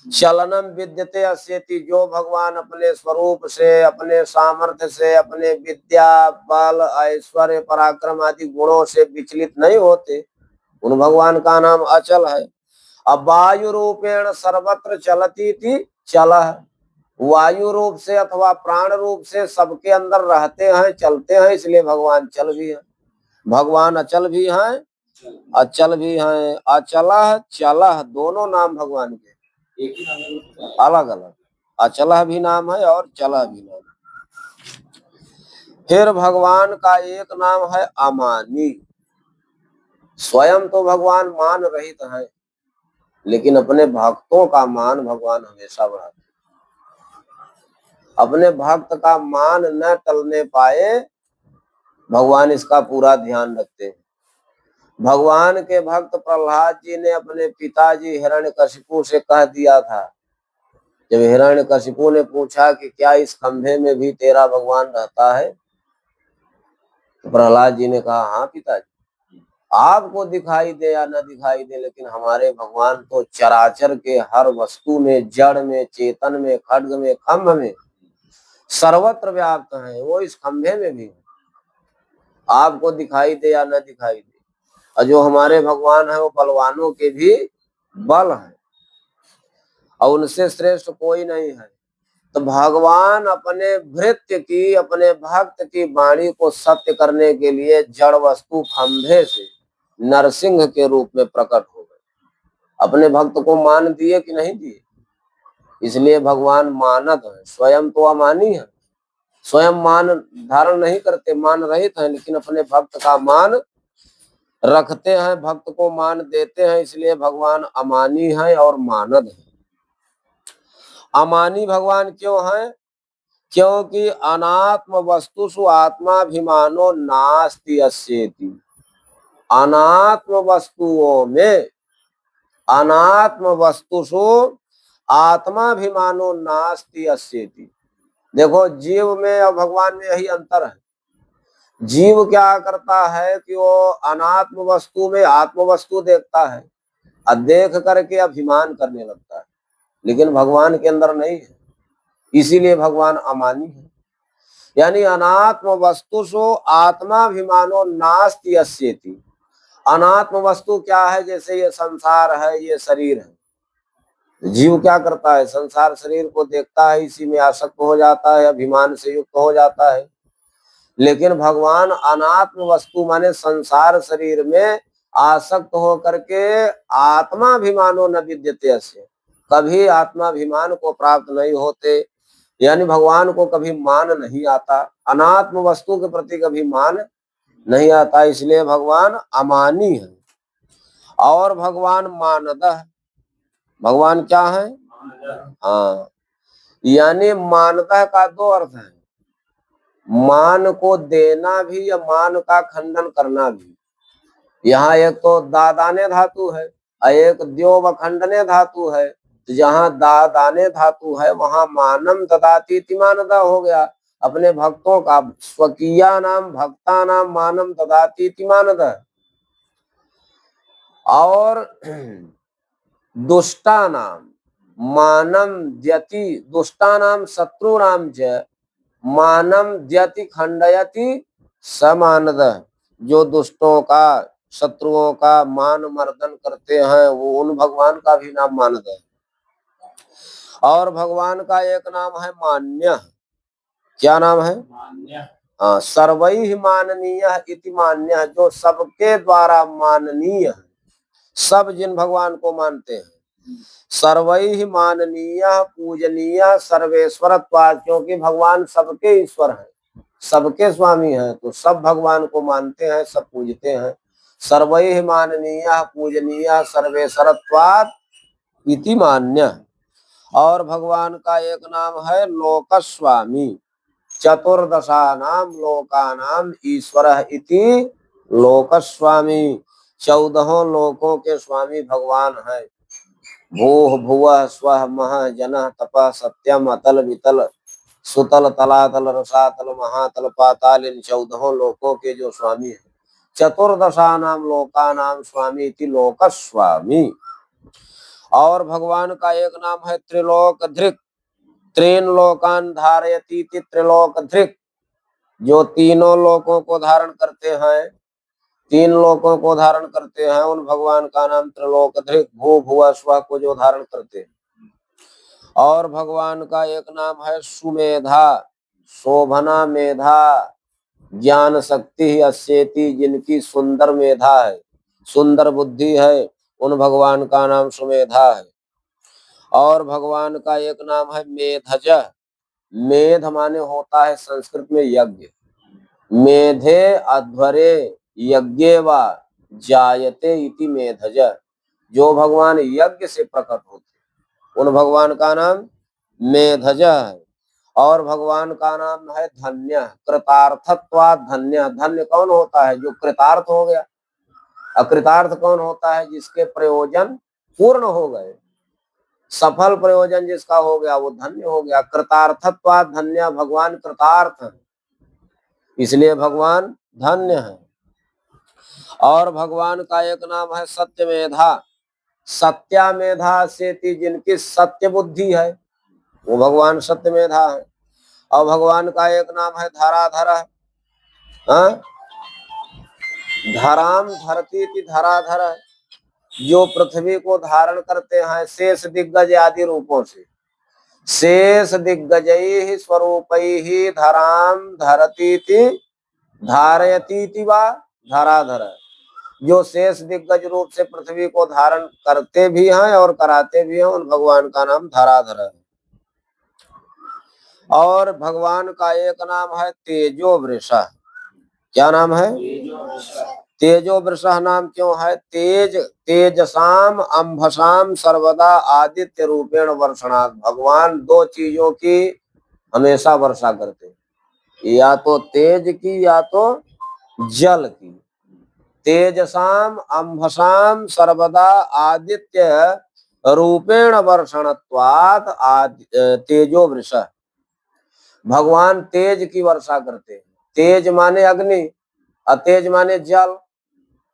चलनम विद्यते अस्येति, जो भगवान अपने स्वरूप से, अपने सामर्थ्य से, अपने विद्या बल ऐश्वर्य पराक्रम आदि गुणों से विचलित नहीं होते, उन भगवान का नाम अचल है। अब वायु रूपेण सर्वत्र चलती थी चलः, वायु रूप से अथवा प्राण रूप से सबके अंदर रहते हैं, चलते हैं, इसलिए भगवान चल भी है। भगवान अचल भी हैं, अचल भी हैं। अचलः चलः दोनों नाम भगवान के अलग अलग, अचलः भी नाम है और चलः भी नाम है। फिर भगवान का एक नाम है अमानी। स्वयं तो भगवान मान रहित है, लेकिन अपने भक्तों का मान भगवान हमेशा बढ़ाते। अपने भक्त का मान न टलने पाए, भगवान इसका पूरा ध्यान रखते हैं। भगवान के भक्त प्रहलाद जी ने अपने पिताजी हिरण्यकशिपु से कह दिया था, जब हिरण्यकशिपु ने पूछा कि क्या इस खंभे में भी तेरा भगवान रहता है, तो प्रहलाद जी ने कहा हाँ पिताजी, आपको दिखाई दे या न दिखाई दे, लेकिन हमारे भगवान तो चराचर के हर वस्तु में, जड़ में, चेतन में, खड्ग में, खम्भ में, सर्वत्र व्याप्त है। वो इस खंभे में भी है, आपको दिखाई दे या न दिखाई दे। और जो हमारे भगवान है वो बलवानों के भी बल है और उनसे श्रेष्ठ कोई नहीं है। तो भगवान अपने भृत्य की, अपने भक्त की वाणी को सत्य करने के लिए जड़ वस्तु खंभे से नरसिंह के रूप में प्रकट हो गए। अपने भक्त को मान दिए कि नहीं दिए? इसलिए भगवान मानद है, स्वयं तो अमानी है, स्वयं मान धारण नहीं करते, मान रहित हैं, लेकिन अपने भक्त का मान रखते हैं, भक्त को मान देते हैं, इसलिए भगवान अमानी है और मानद है। अमानी भगवान क्यों है? क्योंकि अनात्म वस्तुषु आत्माभिमानो नास्ति अस्येति। अनात्म वस्तुओं में, अनात्म वस्तुषु आत्माभिमानो नास्ति अस्येति। देखो, जीव में और भगवान में यही अंतर है। जीव क्या करता है कि वो अनात्म वस्तु में आत्म वस्तु देखता है और देख करके अभिमान करने लगता है, लेकिन भगवान के अंदर नहीं है, इसीलिए भगवान अमानी है। यानी अनात्म वस्तुषु आत्माभिमानो नास्ति अस्येति। अनात्म वस्तु क्या है? जैसे ये संसार है, ये शरीर है। जीव क्या करता है? संसार शरीर को देखता है, इसी में आसक्त हो जाता है, अभिमान से युक्त हो जाता है। लेकिन भगवान अनात्म वस्तु माने संसार शरीर में आसक्त होकर के आत्माभिमानो न विद्यते अस्य, कभी आत्माभिमान को प्राप्त नहीं होते, यानी भगवान को कभी मान नहीं आता, अनात्म वस्तु के प्रति कभी मान नहीं आता, इसलिए भगवान अमानी है। और भगवान मानदह, भगवान क्या है? हाँ, यानी मानदह का दो अर्थ है, मान को देना भी या मान का खंडन करना भी। यहाँ एक तो दादाने धातु है और एक द्योव खंडने धातु है, तो जहाँ दादाने धातु है वहां मानम ददाती इति मानदा हो गया। अपने भक्तों का स्वकीया नाम भक्ता नाम मानम ददाती इति मानदा। और दुष्टा नाम मानम द्यति, दुष्टा नाम शत्रु नाम च मानम द्यति खंडयति समानद। जो दुष्टों का शत्रुओं का मान मर्दन करते हैं वो उन भगवान का भी नाम मानद है। और भगवान का एक नाम है मान्य। क्या नाम है? मान्य। हाँ, सर्वैः माननीय इति मान्य, जो सबके द्वारा माननीय है, सब जिन भगवान को मानते हैं। सर्वैः माननीय पूजनीय सर्वेश्वरत्वात्, क्योंकि भगवान सबके ईश्वर हैं, सबके स्वामी हैं, तो सब भगवान को मानते हैं, सब पूजते हैं। सर्वैः माननीय पूजनीय सर्वेश्वरत्वात् इति मान्य। और भगवान का एक नाम है लोकस्वामी, चतुर्दशानां लोकानां ईश्वरः इति लोकस्वामी, 14 लोकों के स्वामी भगवान है। भूः भुवः स्वः महः जनः तपः सत्यम अतल वितल सुतल तलातल रसातल महातल पाताल, इन 14 लोकों के जो स्वामी है। चतुर्दशानां लोकानां स्वामी इति लोकस्वामी। और भगवान का एक नाम है त्रिलोकधृक्, त्रीन लोकान धारयति इति त्रिलोकधृक्, जो तीनों लोकों को धारण करते हैं, 3 लोकों को धारण करते हैं, उन भगवान का नाम त्रिलोकधृक्, भू भुवः स्वः को जो धारण करते हैं। और भगवान का एक नाम है सुमेधा, शोभना मेधा ज्ञान शक्ति अस्येति, जिनकी सुंदर मेधा है, सुंदर बुद्धि है, उन भगवान का नाम सुमेधा है। और भगवान का एक नाम है मेधज, मेध माने होता है संस्कृत में यज्ञ, मेधे अध्वरे यज्ञे वा जायते इति मेधज, जो भगवान यज्ञ से प्रकट होते, उन भगवान का नाम मेधज है। और भगवान का नाम है धन्य, कृतार्थत्वात् धन्य, धन्य कौन होता है? जो कृतार्थ हो गया। अकृतार्थ कौन होता है? जिसके प्रयोजन पूर्ण हो गए, सफल प्रयोजन जिसका हो गया वो धन्य हो गया। कृतार्थत्वात् धन्य, भगवान कृतार्थ है, इसलिए भगवान धन्य है। और भगवान का एक नाम है सत्यमेधा, सत्या मेधा सेति, जिनकी सत्य बुद्धि है वो भगवान सत्यमेधा है। और भगवान का एक नाम है धराधर, धराम धरती इति धराधर, जो पृथ्वी को धारण करते हैं शेष दिग्गज आदि रूपों से। शेष दिग्गजैः स्वरूपैः धराम धरतीति धारयतीति वा धराधर, जो शेष दिग्गज रूप से पृथ्वी को धारण करते भी हैं और कराते भी हैं, उन भगवान का नाम धराधर है। और भगवान का एक नाम है तेजो वृषः। क्या नाम है? तेजो वृषः नाम क्यों है? तेज, तेजसाम अंभसाम सर्वदा आदित्य रूपेण वर्षणात्, भगवान 2 चीजों की हमेशा वर्षा करते, या तो तेज की या तो जल की। तेजसाम अंभसाम सर्वदा आदित्य रूपेण वर्षणत्वात् तेजो वृषः, भगवान तेज की वर्षा करते हैं। तेज माने अग्नि, अतेज माने जल,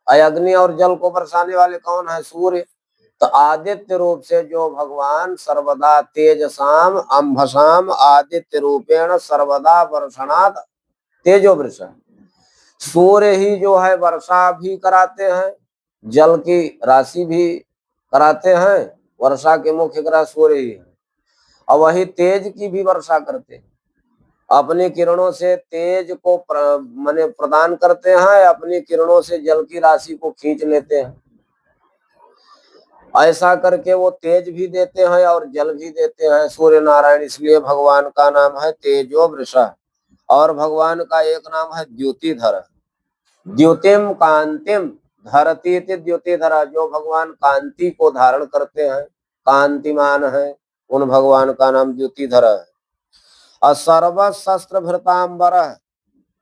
अग्नि और जल को बरसाने वाले कौन है? सूर्य। तो आदित्य रूप से जो भगवान सर्वदा तेजसाम अंभसाम आदित्य रूपेण सर्वदा वर्षणात् तेजो वृषः, सूर्य ही जो है वर्षा भी कराते हैं, जल की राशि भी कराते हैं, वर्षा के मुख्य ग्रह सूर्य ही है। और वही तेज की भी वर्षा करते हैं, अपनी किरणों से तेज को माने प्रदान करते हैं, अपनी किरणों से जल की राशि को खींच लेते हैं। ऐसा करके वो तेज भी देते हैं और जल भी देते हैं सूर्य नारायण, इसलिए भगवान का नाम है तेजो वृषा। और भगवान का एक नाम है द्युतिधर, द्युतिम कांतिम धरती द्युतिधरा, जो भगवान कांति को धारण करते हैं, कांतिमान है, उन भगवान का नाम द्युतिधर है। और सर्व शस्त्र भृतांबर,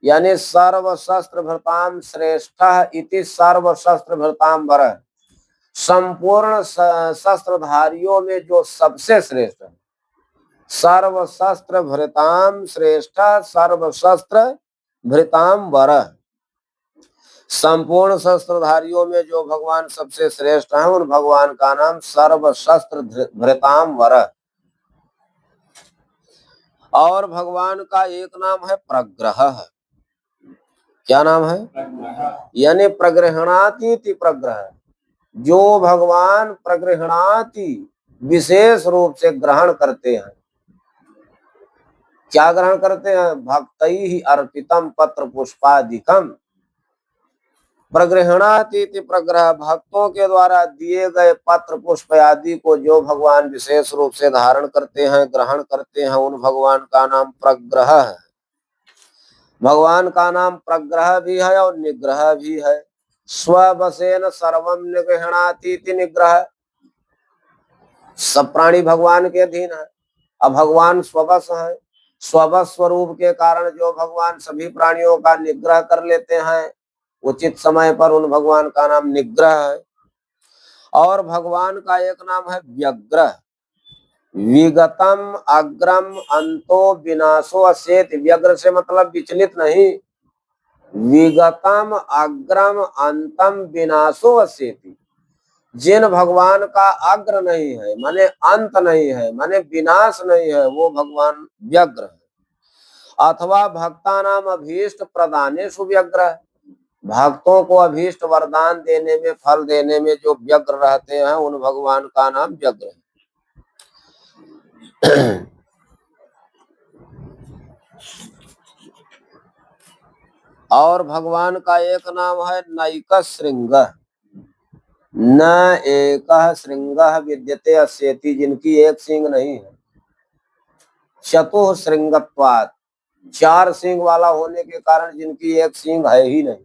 यानी सर्व शस्त्र भृताम श्रेष्ठ इति सर्व शस्त्र भृतांबर, संपूर्ण शस्त्रधारियों में जो सबसे श्रेष्ठ है। सर्व शस्त्र भृताम श्रेष्ठ, सर्व शस्त्र भृताम वर, संपूर्ण शस्त्रधारियों में जो भगवान सबसे श्रेष्ठ हैं, उन भगवान का नाम सर्व शस्त्र भृताम वर। और भगवान का एक नाम है प्रग्रह। क्या नाम है? यानी प्रग्रहणाति प्रग्रह, जो भगवान प्रग्रहणाति विशेष रूप से ग्रहण करते हैं। क्या ग्रहण करते हैं? भक्तैः अर्पितम पत्र पुष्पादिकम, प्रग्रहणाति प्रग्रह, भक्तों के द्वारा दिए गए पत्र पुष्प आदि को जो भगवान विशेष रूप से धारण करते हैं, ग्रहण करते हैं, उन भगवान का नाम प्रग्रह है। भगवान का नाम प्रग्रह भी है और निग्रह भी है। स्ववशेन सर्वम निगृह्णाति निग्रह, सब प्राणी भगवान के अधीन है। अब भगवान स्ववश है, स्ववश स्वरूप के कारण जो भगवान सभी प्राणियों का निग्रह कर लेते हैं उचित समय पर, उन भगवान का नाम निग्रह है। और भगवान का एक नाम है व्यग्र, विगतम अग्रम अंतो विनाशो असेत, व्यग्र से मतलब विचलित नहीं, विगतम अग्रम अंतम विनाशो असेति, जिन भगवान का अग्र नहीं है माने अंत नहीं है, माने विनाश नहीं है, वो भगवान व्यग्र है। अथवा भक्ता नाम अभीष्ट प्रदानेषु व्यग्र, भक्तों को अभीष्ट वरदान देने में, फल देने में जो व्यग्र रहते हैं, उन भगवान का नाम व्यग्र है। और भगवान का एक नाम है नैक श्रृंग, न एक श्रृंग विद्यते अस्येति, जिनकी एक सींग नहीं है। चतुः श्रृंगत्वात्, चार सींग वाला होने के कारण जिनकी एक सींग है ही नहीं।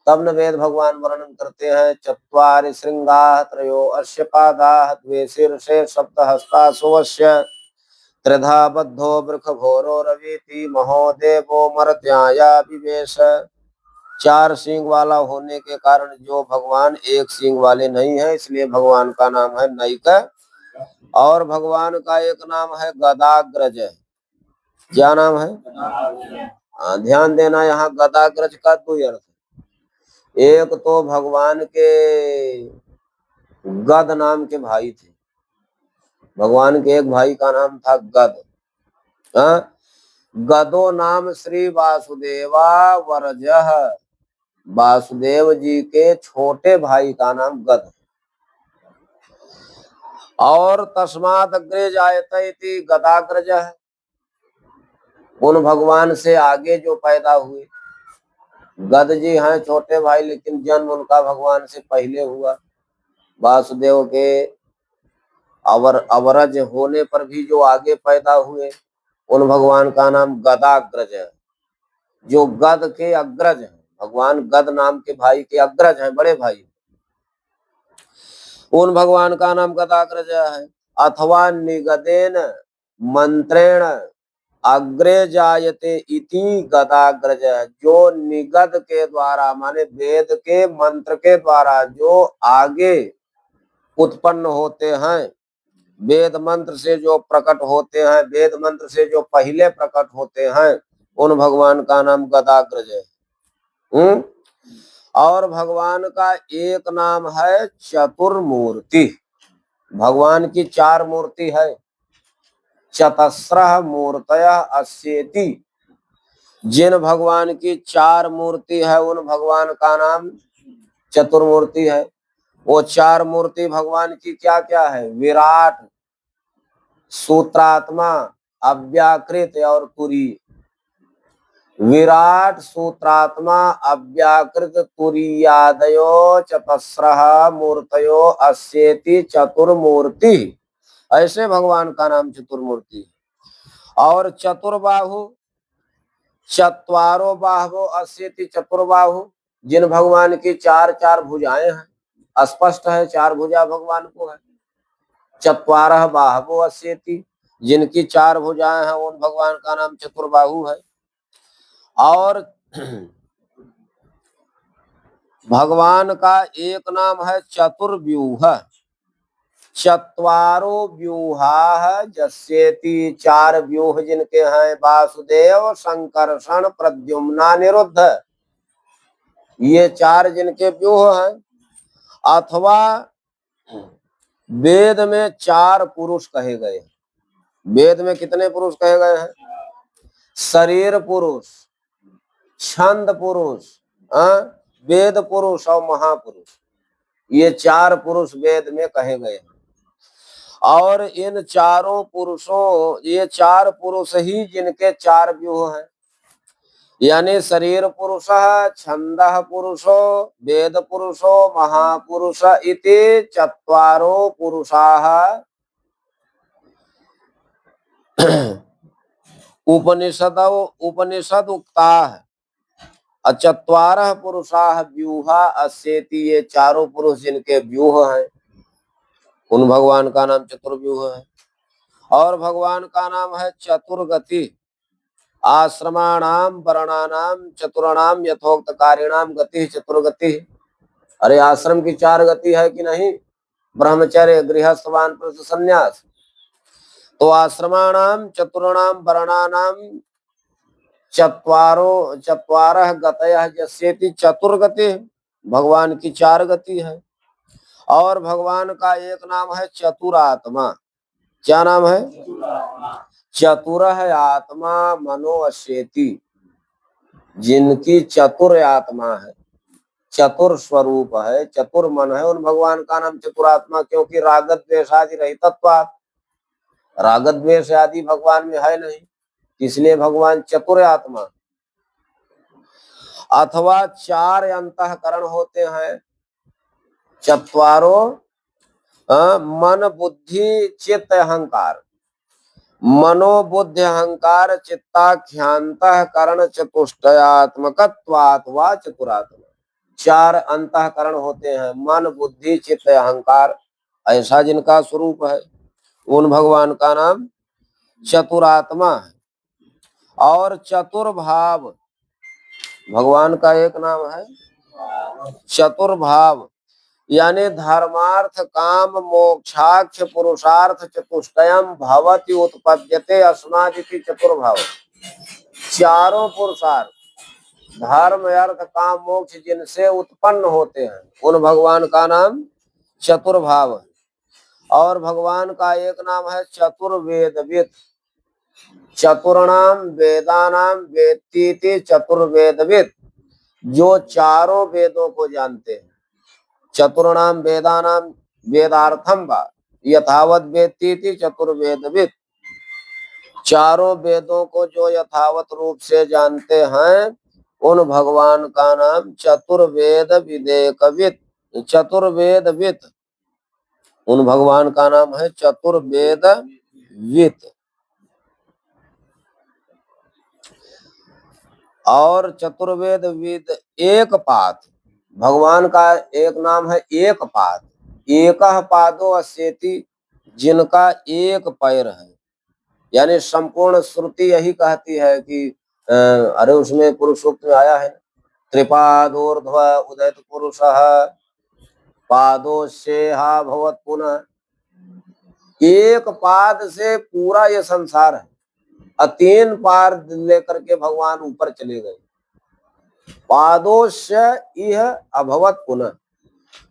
तब न वेद भगवान वर्णन करते हैं, चत्वारि श्रृंगाः त्रयो अस्य पादाः द्वे शीर्षे सप्त हस्तासु त्रिधा बद्धो वृषभोरो रवीति महोदेवो मर्त्याया विवेश। चार सींग वाला होने के कारण जो भगवान एक सींग वाले नहीं है, इसलिए भगवान का नाम है नैक। और भगवान का एक नाम है गदाग्रज। क्या नाम है? ध्यान देना, यहाँ गदाग्रज का दो अर्थ है। एक तो भगवान के गद नाम के भाई थे, भगवान के एक भाई का नाम था गद। गदो नाम श्री वासुदेवा वरजः, वासुदेव जी के छोटे भाई का नाम गद। और तस्मात् अग्रे जायते इति गदाग्रज, उन भगवान से आगे जो पैदा हुए। गद जी हैं छोटे भाई, लेकिन जन्म उनका भगवान से पहले हुआ। वासुदेव के अवरज होने पर भी जो आगे पैदा हुए, उन भगवान का नाम गदाग्रज है, जो गद के अग्रज हैं। भगवान गद नाम के भाई के अग्रज हैं, बड़े भाई, उन भगवान का नाम गदाग्रज है। अथवा निगदेन मंत्रेण अग्रे जायते इति गदाग्रज, जो निगद के द्वारा माने वेद के मंत्र के द्वारा जो आगे उत्पन्न होते हैं, वेद मंत्र से जो प्रकट होते हैं, वेद मंत्र से जो पहले प्रकट होते हैं, उन भगवान का नाम गदाग्रज है। और भगवान का एक नाम है चतुर्मूर्ति, भगवान की चार मूर्ति है। चतस्रः मूर्तयः अस्येति, जिन भगवान की चार मूर्ति है, उन भगवान का नाम चतुर्मूर्ति है। वो चार मूर्ति भगवान की क्या क्या है? विराट, सूत्रात्मा, अव्याकृत और तुरीय। विराट सूत्रात्मा अव्याकृत तुरीयादयो चतस्रः मूर्तयो अस्येति चतुर्मूर्ति। ऐसे भगवान का नाम चतुर्मूर्ति है। और चतुर्बाहु, चत्वारो बाहवो अस्येति चतुर्बाहु, जिन भगवान की चार चार भुजाएं हैं, स्पष्ट है चार भुजा भगवान को है। चत्वारः बाहवो अस्येति, जिनकी चार भुजाएं हैं उन भगवान का नाम चतुर्बाहु है। और भगवान का एक नाम है चतुर्व्यूह। चत्वारो व्यूहा जस्येति, चार व्यूह जिनके हैं वासुदेव संकर्षण प्रद्युम्ना निरुद्ध, ये चार जिनके व्यूह हैं। अथवा वेद में चार पुरुष कहे गए हैं। वेद में कितने पुरुष कहे गए हैं? शरीर पुरुष, छंद पुरुष, वेद पुरुष और महापुरुष, ये चार पुरुष वेद में कहे गए हैं। और इन चारों पुरुषों, ये चार पुरुष ही जिनके चार व्यूह हैं, यानी शरीर पुरुष, छंद पुरुषो, वेद पुरुषो, महापुरुष इति चत्वारो पुरुषाः उपनिषद उक्ताः चत्वारः पुरुषाः व्यूहा अस्येति, ये चारों पुरुष जिनके व्यूह हैं उन भगवान का नाम चतुर्व्यूह है। और भगवान का नाम है चतुर्गति। आश्रमाणाम वर्णानाम चतुर्णाम यथोक्त कारिणाम गति चतुर्गति। अरे आश्रम की चार गति है कि नहीं? ब्रह्मचर्य, गृहस्थ, वानप्रस्थ, संन्यास। तो आश्रमाणाम चतुर्णाम वर्णानाम चत्वारः गतयः यस्येति चतुर्गति, भगवान की चार गति है। और भगवान का एक नाम है चतुरात्मा। क्या नाम है? चतुरः आत्मा मनो अस्येति, जिनकी चतुर आत्मा है, चतुर स्वरूप है, चतुर मन है, उन भगवान का नाम चतुरात्मा। क्योंकि रागत द्वेष आदि रहितत्वात्, रागत द्वेष आदि भगवान में है नहीं, इसलिए भगवान चतुर आत्मा। अथवा चार अंतःकरण होते हैं, चत्वारो मन बुद्धि चित्त अहंकार। मनोबुद्धि अहंकार चित्ताख्यांतःकरण चतुष्टयात्मकत्वात् वा चतुरात्मा। चार अंतःकरण होते हैं, मन बुद्धि चित्त अहंकार, ऐसा जिनका स्वरूप है उन भगवान का नाम चतुरात्मा है। और चतुर्भाव, भगवान का एक नाम है चतुर्भाव, यानी धर्मार्थ काम मोक्षाक्ष पुरुषार्थ चतुष्टयम भवति उत्पद्यते अस्मादिति चतुर्भाव। चारों पुरुषार्थ, धर्म अर्थ काम मोक्ष जिनसे उत्पन्न होते हैं उन भगवान का नाम चतुर्भाव है। और भगवान का एक नाम है चतुर्वेदविद। चतुर्णाम वेदानाम वेत्तीति चतुर्वेदविद, जो चारों वेदों को जानते हैं। चतुर्णाम वेदानाम वेदार्थम वा यथावत वेत्तीति चतुर्वेदविद, चारों वेदों को जो यथावत रूप से जानते हैं उन भगवान का नाम चतुर्वेद विदेकविद। चतुर्वेदविद, उन भगवान का नाम है चतुर्वेदविद। और चतुर्वेदविद एक पाद, भगवान का एक नाम है एक पाद। एकः पादो अस्येति, जिनका एक पैर है। यानी संपूर्ण श्रुति यही कहती है कि अरे उसमें पुरुष सूक्त में आया है, त्रिपादोर्ध्व उदयत पुरुषः पादोस्येहा भवत् पुनः। एक पाद से पूरा ये संसार है, 3 पाद लेकर के भगवान ऊपर चले गए। पादोस्य इह अभवत पुनः,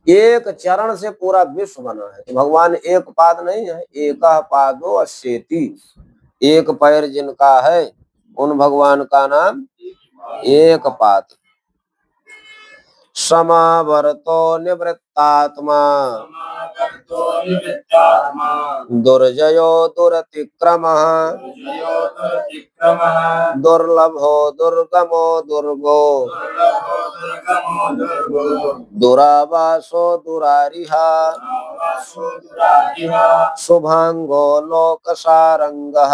एक चरण से पूरा विश्व बना है। तो भगवान एक पाद नहीं है, एकः पादो अस्येति, एक पैर जिनका है उन भगवान का नाम एक पाद। समावर्तो निवृत्तात्मा विवित्यात्मा दुर्जयो दुरतिक्रमः दुर्जयो दुरतिक्रमः दुर्लभो दुर्गमो दुर्गो दुर्लभो दुर्गमो दुर्गो दुरावासो दुरारिहा वासो दुरारिः शुभांगो लोकसारंगः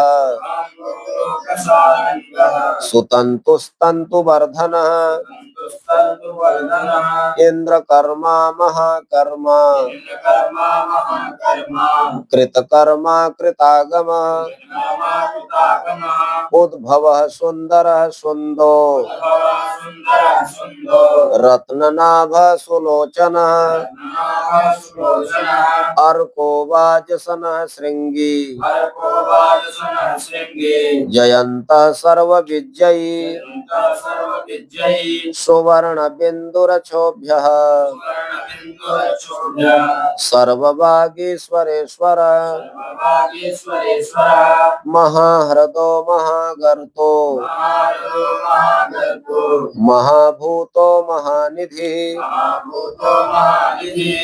लोकसारङ्गः सुतन्तुस्तन्तुवर्धनः सन्तुस्तन्तुवर्धनः इंद्रकर्मा महाकर्मा कर्मा महाकर्मा कृतकर्मा कृतागम कर्माकृतागमः उद्भवः सुन्दरः सुन्दो भवः सुन्दरः सुन्दो रत्ननाभ सुलोचनः नामः सुलोचनः अर्को वाजसनः शृंगी हरको वाजसनः शृङ्गे जयन्तः सर्वविजयी सर्वविजयी सुवर्ण बिन्दुरक्षोभ्यः सुवर्णबिन्दुरक्षोभ्यः सर्वभागीश्वरेश्वर सर्वभागीश्वरेश्वरः महाहृदो महागर्तो महारथो महागर्भो महाभूतो महानिधि महाभूतो महानिधिः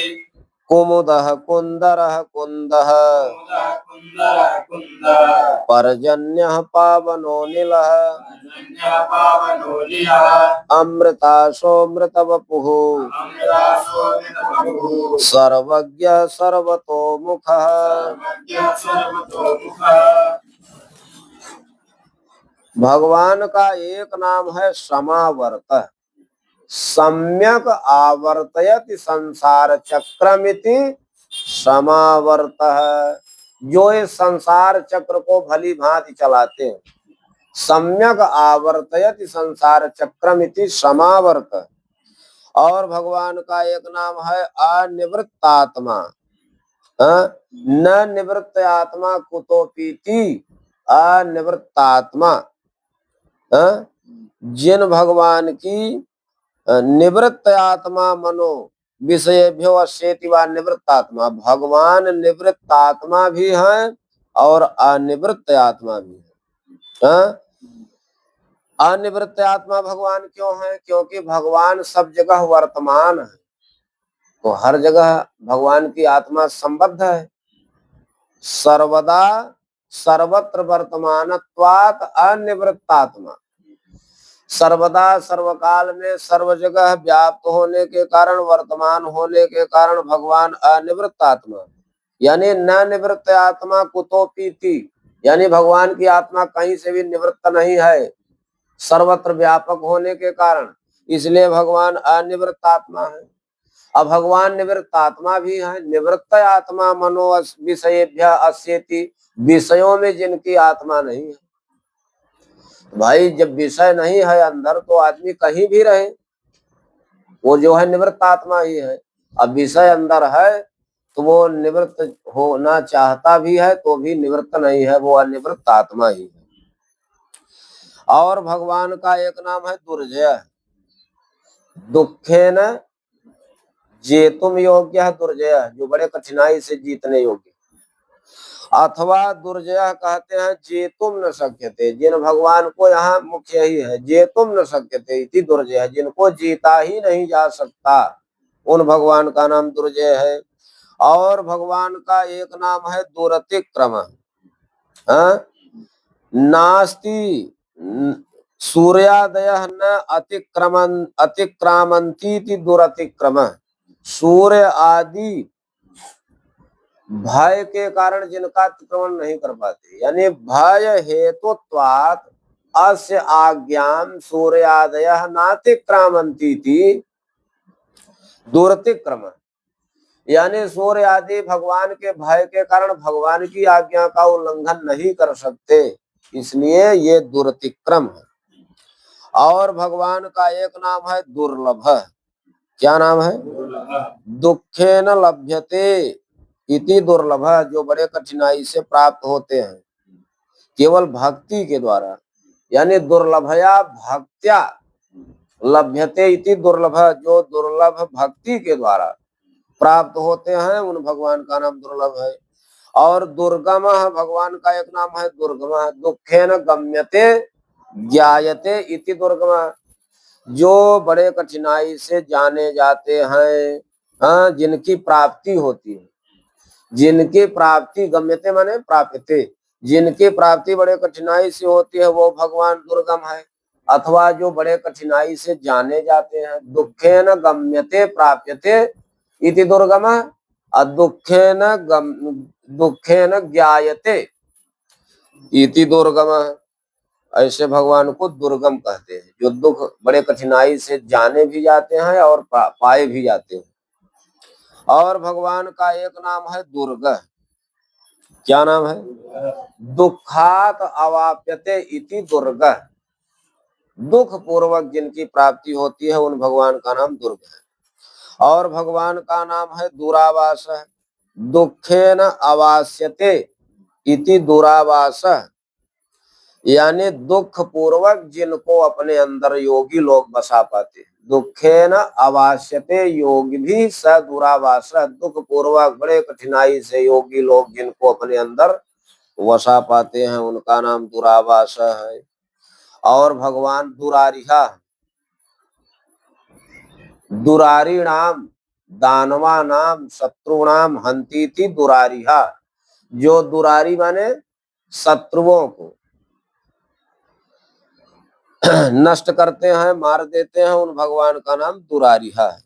कुमुदः कुन्दरः कुन्दः कुन्दः कुन्दरः कुन्दः पर्जन्यः पावनो निलः अनन्यः पावनो निलः अमृताशोऽमृतवपुः अमृतासोऽमृतप्रभुः सर्वज्ञ सर्वतोमुखः सर्वज्ञः सर्वतोमुखः भगवान का एक नाम है समावर्त। सम्यक आवर्तयति संसार चक्रमिति समावर्त। जो इस संसार चक्र को भली भांति चलाते हैं। सम्यक आवर्तयति संसार चक्रमिति समावर्त। और भगवान का एक नाम है अनिवृत्तात्मा। न निवृत्त आत्मा कुतोपीति अनिवृत्तात्मा। जिन भगवान की निवृत्त आत्मा मनो विषयेभ्यो अस्येति वा निवृत्त आत्मा। भगवान निवृत्त आत्मा भी है और अनिवृत्त आत्मा भी है। अनिवृत्त आत्मा भगवान क्यों है? क्योंकि भगवान सब जगह वर्तमान है, तो हर जगह भगवान की आत्मा संबद्ध है। सर्वदा सर्वत्र वर्तमानत्वात् अनिवृत्तात्मा। सर्वदा सर्वकाल में सर्व जगह व्याप्त होने के कारण, वर्तमान होने के कारण भगवान अनिवृत्त आत्मा। यानी न निवृत्त आत्मा कुतोपीति, यानी भगवान की आत्मा कहीं से भी निवृत्त नहीं है, सर्वत्र व्यापक होने के कारण, इसलिए भगवान अनिवृत्त आत्मा है। अब भगवान निवृत्त आत्मा भी है। निवृत्त आत्मा मनो विषयेभ्यः अस्येति, विषयों में जिनकी आत्मा नहीं है। भाई जब विषय नहीं है अंदर तो आदमी कहीं भी रहे, वो जो है निवृत्त आत्मा ही है। अब विषय अंदर है तो वो निवृत्त होना चाहता भी है तो भी निवृत्त नहीं है, वो अनिवृत्त आत्मा ही है। और भगवान का एक नाम है दुर्जय। दुखेन जेतुम योग्य दुर्जय, जो बड़े कठिनाई से जीतने योग्य। अथवा दुर्जय कहते हैं जेतुम न शक्यते, जिन भगवान को यहाँ मुख्य ही है, जेतुम न शक्यते इति दुर्जय, जिनको जीता ही नहीं जा सकता, उन भगवान का नाम दुर्जय है। और भगवान का एक नाम है दुरतिक्रम। नास्ति सूर्यादयः न अतिक्रामन्ति दुरतिक्रम। सूर्य आदि भय के कारण जिनका अतिक्रमण नहीं कर पाते, यानी भय हेतुत्वात् अस्य आज्ञां सूर्यादयः नातिक्रामन्ति दुरतिक्रम। यानी सूर्य आदि भगवान के भय के कारण भगवान की आज्ञा का उल्लंघन नहीं कर सकते, इसलिए ये दुरतिक्रम है। और भगवान का एक नाम है दुर्लभ। क्या नाम है? दुखेन लभ्यते इति दुर्लभ, जो बड़े कठिनाई से प्राप्त होते हैं केवल भक्ति के द्वारा। यानी दुर्लभया भक्त्या लभ्यते इति दुर्लभ, जो दुर्लभ भक्ति के द्वारा प्राप्त होते हैं उन भगवान का नाम दुर्लभ है। और दुर्गम, भगवान का एक नाम है दुर्गम। दुखेन गम्यते ज्ञायते इति दुर्गम, जो बड़े कठिनाई से जाने जाते हैं, जिनकी प्राप्ति होती है। जिनकी प्राप्ति, गम्यते माने प्राप्यते, जिनकी प्राप्ति बड़े कठिनाई से होती है वो भगवान दुर्गम है, अथवा जो बड़े कठिनाई से जाने जाते हैं। दुखेन गम्यते प्राप्यते इति दुर्गम, दुखेन ज्ञायते इति दुर्गम। ऐसे भगवान को दुर्गम कहते हैं, जो दुख बड़े कठिनाई से जाने भी जाते हैं और पाए भी जाते हैं। और भगवान का एक नाम है दुर्ग। क्या नाम है? दुखात अवाप्यते इति दुर्ग। दुख पूर्वक जिनकी प्राप्ति होती है उन भगवान का नाम दुर्ग है। और भगवान का नाम है दुरावास। दुखेन अवास्यते इति दुरावास, यानी दुख पूर्वक जिनको अपने अंदर योगी लोग बसा पाते हैं। दुखेन अवास्यते योगी भी स दुरावास, दुख पूर्वक बड़े कठिनाई से योगी लोग जिनको अपने अंदर वसा पाते हैं उनका नाम दुरावास है। और भगवान दुरारिहा, दुरारी नाम दानवा नाम शत्रुणाम हंतीति दुरारिहा, जो दुरारी माने शत्रुओं को नष्ट करते हैं, मार देते हैं, उन भगवान का नाम दुरारिहा है।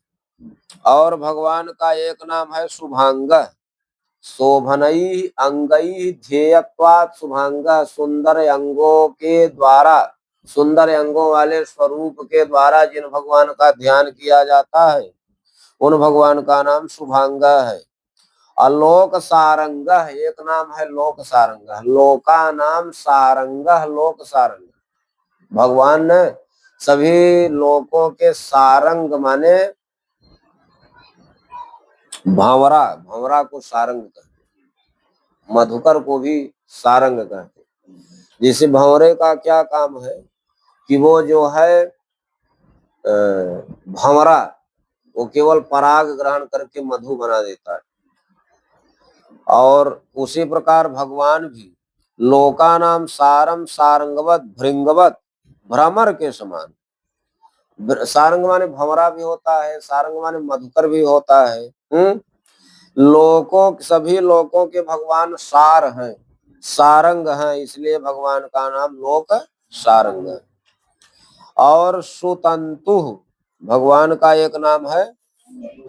और भगवान का एक नाम है शुभांग। शोभनई अंगई ध्येयत्वात् शुभांग, सुंदर अंगों के द्वारा, सुंदर अंगों वाले स्वरूप के द्वारा जिन भगवान का ध्यान किया जाता है उन भगवान का नाम शुभांग है। अलोक सारंग एक नाम है लोक सारंग, लोका नाम सारंग, लोक सारंग। भगवान ने सभी लोकों के सारंग माने भंवरा, भंवरा को सारंग कहते, मधुकर को भी सारंग कहते। जैसे भंवरे का क्या काम है कि वो जो है भंवरा, वो केवल पराग ग्रहण करके मधु बना देता है। और उसी प्रकार भगवान भी लोका नाम सारम सारंगवत भृंगवत, भ्रमर के समान। सारंग माने भंवरा भी होता है, सारंग माने मधुकर भी होता है। लोकों, सभी लोकों के भगवान सार हैं, सारंग हैं, इसलिए भगवान का नाम लोक सारंग है। और सुतंतु भगवान का एक नाम है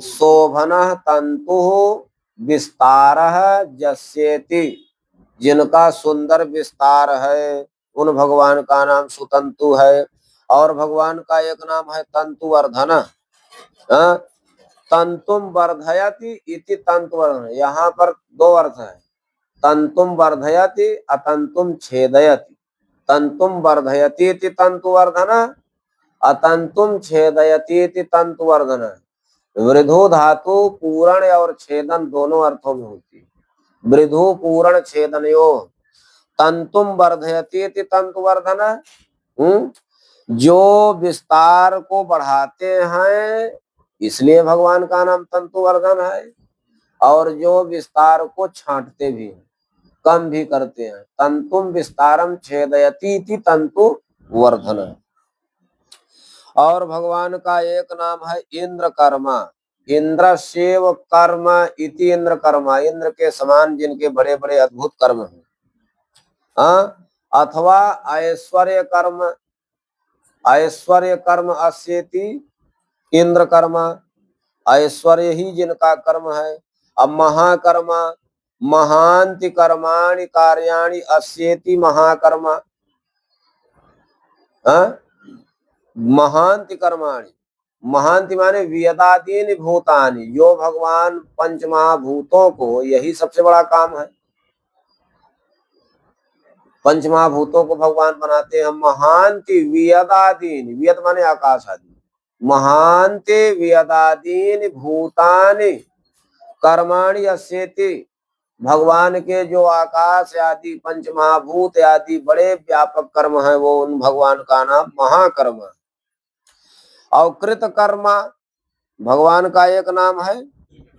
शोभन तंतु विस्तार जस्येति, जिनका सुंदर विस्तार है उन भगवान का नाम सुतंतु है। और भगवान का एक नाम है तंतुवर्धन। तंतुम वर्धयति इति तंतुवर्धन, यहाँ पर दो अर्थ है, तंतुम वर्धयति अतंतुम छेदयति। तंतुम वर्धयति इति तंतुवर्धन, अतंतुम छेदयति इति तंतुवर्धन। वृद्धु धातु पूरण और छेदन दोनों अर्थों में होती है। वृद्धु पूरण छेदनयो, तंतुम वर्धयति इति तंतुवर्धन, जो विस्तार को बढ़ाते हैं इसलिए भगवान का नाम तंतुवर्धन है। और जो विस्तार को छांटते भी हैं, कम भी करते हैं, तंतुम विस्तारम छेदयति इति तंतुवर्धन। और भगवान का एक नाम है इंद्र कर्मा। इंद्र सेव कर्म इति इंद्र कर्मा, इंद्र के समान जिनके बड़े बड़े अद्भुत कर्म हैं। अथवा ऐश्वर्य कर्म, ऐश्वर्य कर्म अस्येति इंद्र कर्मा, ऐश्वर्य ही जिनका कर्म है। अब महाकर्मा, महांति कर्माणि कार्याणि अस्येति महाकर्मा। महांति कर्माणि, महांति माने वियदादीनि भूतानि, जो भगवान पंचमहाभूतों को, यही सबसे बड़ा काम है, पंचमहाभूतों को भगवान बनाते हैं। महांति वियदादीनि, वियद माने आकाश आदि, महांति वियदादीनि भूतानि कर्माणि अस्येति, भगवान के जो आकाश आदि पंचमहाभूत आदि बड़े व्यापक कर्म है वो उन भगवान का नाम महाकर्म है। और कृत कर्मा भगवान का एक नाम है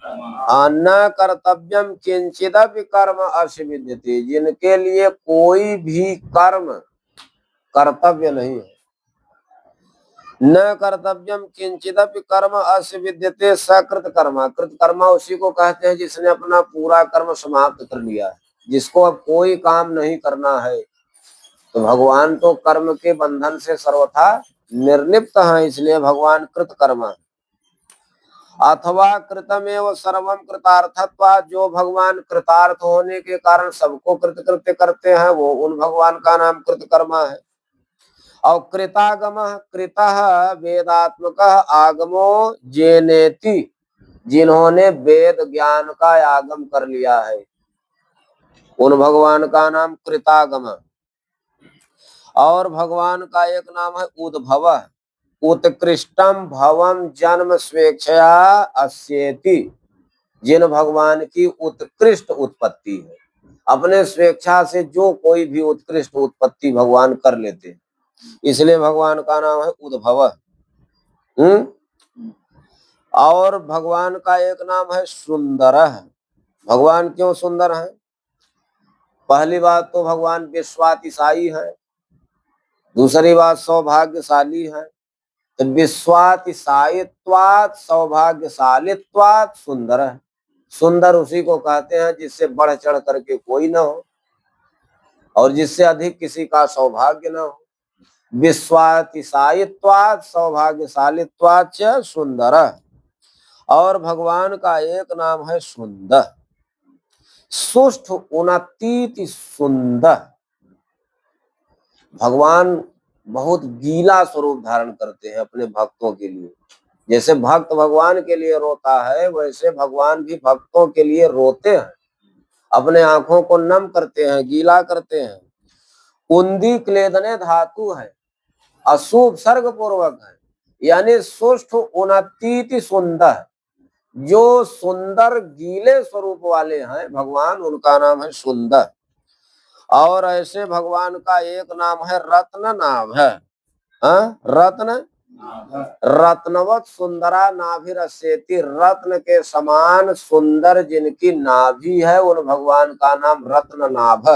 न कर्तव्यम किंचिदपि कर्म असिविद्यते, जिनके लिए कोई भी कर्म कर्तव्य नहीं है, न कर्तव्यम किंचिदपि कर्म अस्य विद्यते सकृत कर्मा। कृत कर्मा उसी को कहते हैं जिसने अपना पूरा कर्म समाप्त कर लिया है, जिसको अब कोई काम नहीं करना है। तो भगवान तो कर्म के बंधन से सर्वथा निर्लिप्त हैं, इसलिए भगवान कृत कर्मा। अथवा कृतमेव सर्वम कृतार्थत्वा, जो भगवान कृतार्थ होने के कारण सबको कृतकृत्य करते हैं, वो उन भगवान का नाम कृतकर्मा है। और कृतागम, कृतः वेदात्मक आगमो जेनेति, जिन्होंने वेद ज्ञान का आगम कर लिया है, उन भगवान का नाम कृतागम। और भगवान का एक नाम है उद्भव, उत्कृष्टम भवम जन्म स्वेच्छया अस्येति, जिन भगवान की उत्कृष्ट उत्पत्ति है, अपने स्वेच्छा से जो कोई भी उत्कृष्ट उत्पत्ति भगवान कर लेते हैं, इसलिए भगवान का नाम है उद्भव। और भगवान का एक नाम है सुंदर। भगवान क्यों सुंदर है? पहली बात तो भगवान विश्वातिशायी है, दूसरी बात सौभाग्यशाली है। तो विश्वातिशायित्वात् सौभाग्यशालीत्वात् सुंदर है। सुंदर उसी को कहते हैं जिससे बढ़ चढ़ करके कोई ना हो और जिससे अधिक किसी का सौभाग्य ना हो। विश्वातिशायित्वात् सौभाग्यशालीत्वात् च सुंदर। और भगवान का एक नाम है सुंदर, सुष्ठ उन्नति सुंदर। भगवान बहुत गीला स्वरूप धारण करते हैं अपने भक्तों के लिए। जैसे भक्त भगवान के लिए रोता है, वैसे भगवान भी भक्तों के लिए रोते हैं, अपने आंखों को नम करते हैं, गीला करते हैं। उन्दी क्लेदने धातु है, अशुभ सर्ग पूर्वक है, यानी सुष्ठ उन्नति सुंदर। जो सुंदर गीले स्वरूप वाले हैं भगवान, उनका नाम है सुंदर। और ऐसे भगवान का एक नाम है रत्न नाभ है। रत्न, रत्नवत सुंदरा नाभिरस्येति, रत्न के समान सुंदर जिनकी नाभि है, उन भगवान का नाम रत्न नाभ।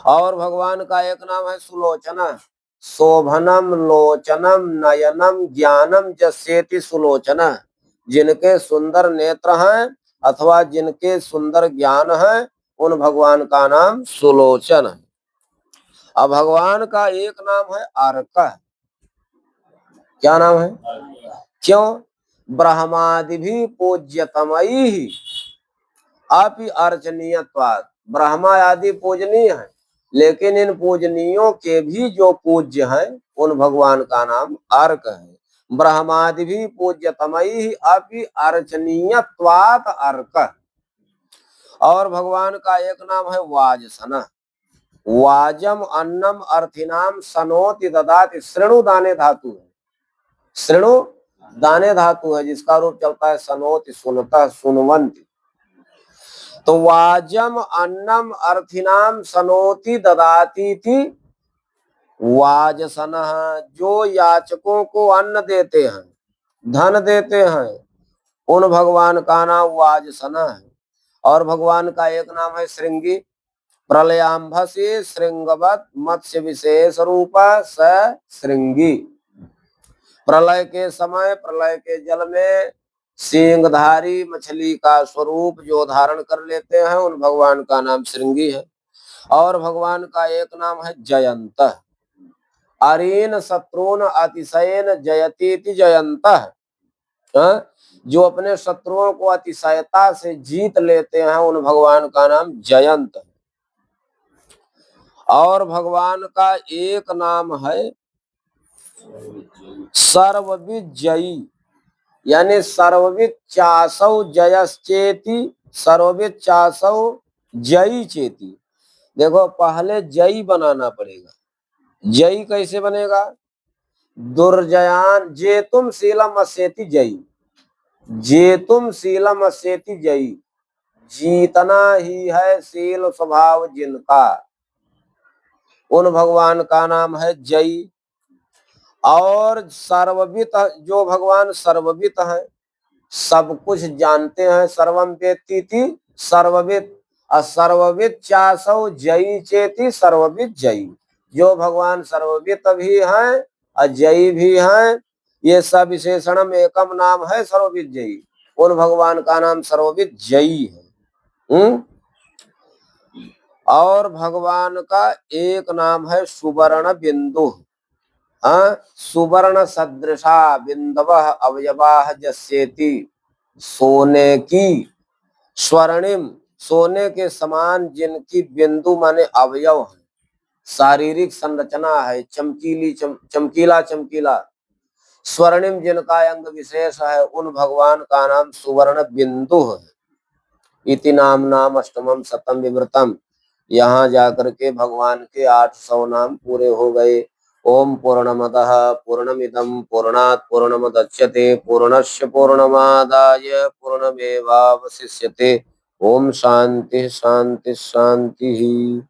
और भगवान का एक नाम है सुलोचना, शोभनम लोचनम नयनम ज्ञानम जस्येति सुलोचना, जिनके सुंदर नेत्र हैं अथवा जिनके सुंदर ज्ञान है, उन भगवान का नाम सुलोचन है। अब भगवान का एक नाम है अर्क। क्या नाम है? क्यों? ब्रह्मादि भी पूज्यतमयी अपि अर्चनीयत्वात्, ब्रह्मा आदि पूजनीय है, लेकिन इन पूजनीयों के भी जो पूज्य हैं, उन भगवान का नाम अर्क है। ब्रह्मादि भी पूज्यतमयी अपि अर्चनीयत्वात् अर्क। और भगवान का एक नाम है वाजसन, वाजम अन्नम अर्थिनाम सनोति ददाति, श्रेणु दाने धातु है, श्रेणु दाने धातु है, जिसका रूप चलता है सनोति, सुनता, सुनवंति। तो वाजम अन्नम अर्थिनाम सनोति ददाति थी वाजसन, जो याचकों को अन्न देते हैं, धन देते हैं, उन भगवान का नाम वाजसन है। और भगवान का एक नाम है श्रृंगी, प्रलयांभसी श्रृंगवत मत्स्य विशेष रूप स श्रृंगी। प्रलय के समय प्रलय के जल में सींगधारी मछली का स्वरूप जो धारण कर लेते हैं, उन भगवान का नाम श्रृंगी है। और भगवान का एक नाम है जयंत, अरीन शत्रुन अतिशयन जयतीति जयंत, जो अपने शत्रुओं को अतिशयता से जीत लेते हैं, उन भगवान का नाम जयंत है। और भगवान का एक नाम है सर्वविजयी, यानी सर्वविद चासौ जयश्चेति, सर्वविद चासौ जयी चेति। देखो पहले जयी बनाना पड़ेगा। जयी कैसे बनेगा? दुर्जयान जेतुम शीलम अस्येति जयी, जेतुम शीलम अस्येति जयी, जीतना ही है शील स्वभाव जिनका, उन भगवान का नाम है जयी। और सर्ववित, जो भगवान सर्ववित है, सब कुछ जानते हैं, सर्वम वेत्तीति सर्ववित, सर्ववित चासौ जयी चेति सर्ववित जयी। जो भगवान सर्ववित भी हैं अजयी भी हैं। ये सब विशेषणम एकम नाम है सर्वविद जयी। उन भगवान का नाम सर्वविद जयी है। और भगवान का एक नाम है सुवर्ण बिंदु। सुवर्ण सदृशा बिंदवः अवयवाः जस्येति। सोने की, स्वर्णिम सोने के समान जिनकी बिंदु माने अवयव है, शारीरिक संरचना है, चमकीली चमकीला चमकीला, स्वर्णिम जिनका अंग विशेष है, उन भगवान का नाम सुवर्ण बिंदु है। इति नाम नाम अष्टमम शतम विवृतम। यहाँ जाकर के भगवान के 800 नाम पूरे हो गए। ओम पूर्णमदः पूर्णमिदं पूर्णात् पूर्णमुदच्यते पूर्णस्य पूर्णमादाय पूर्णमेवावशिष्यते। ओम शांति शांति शांति।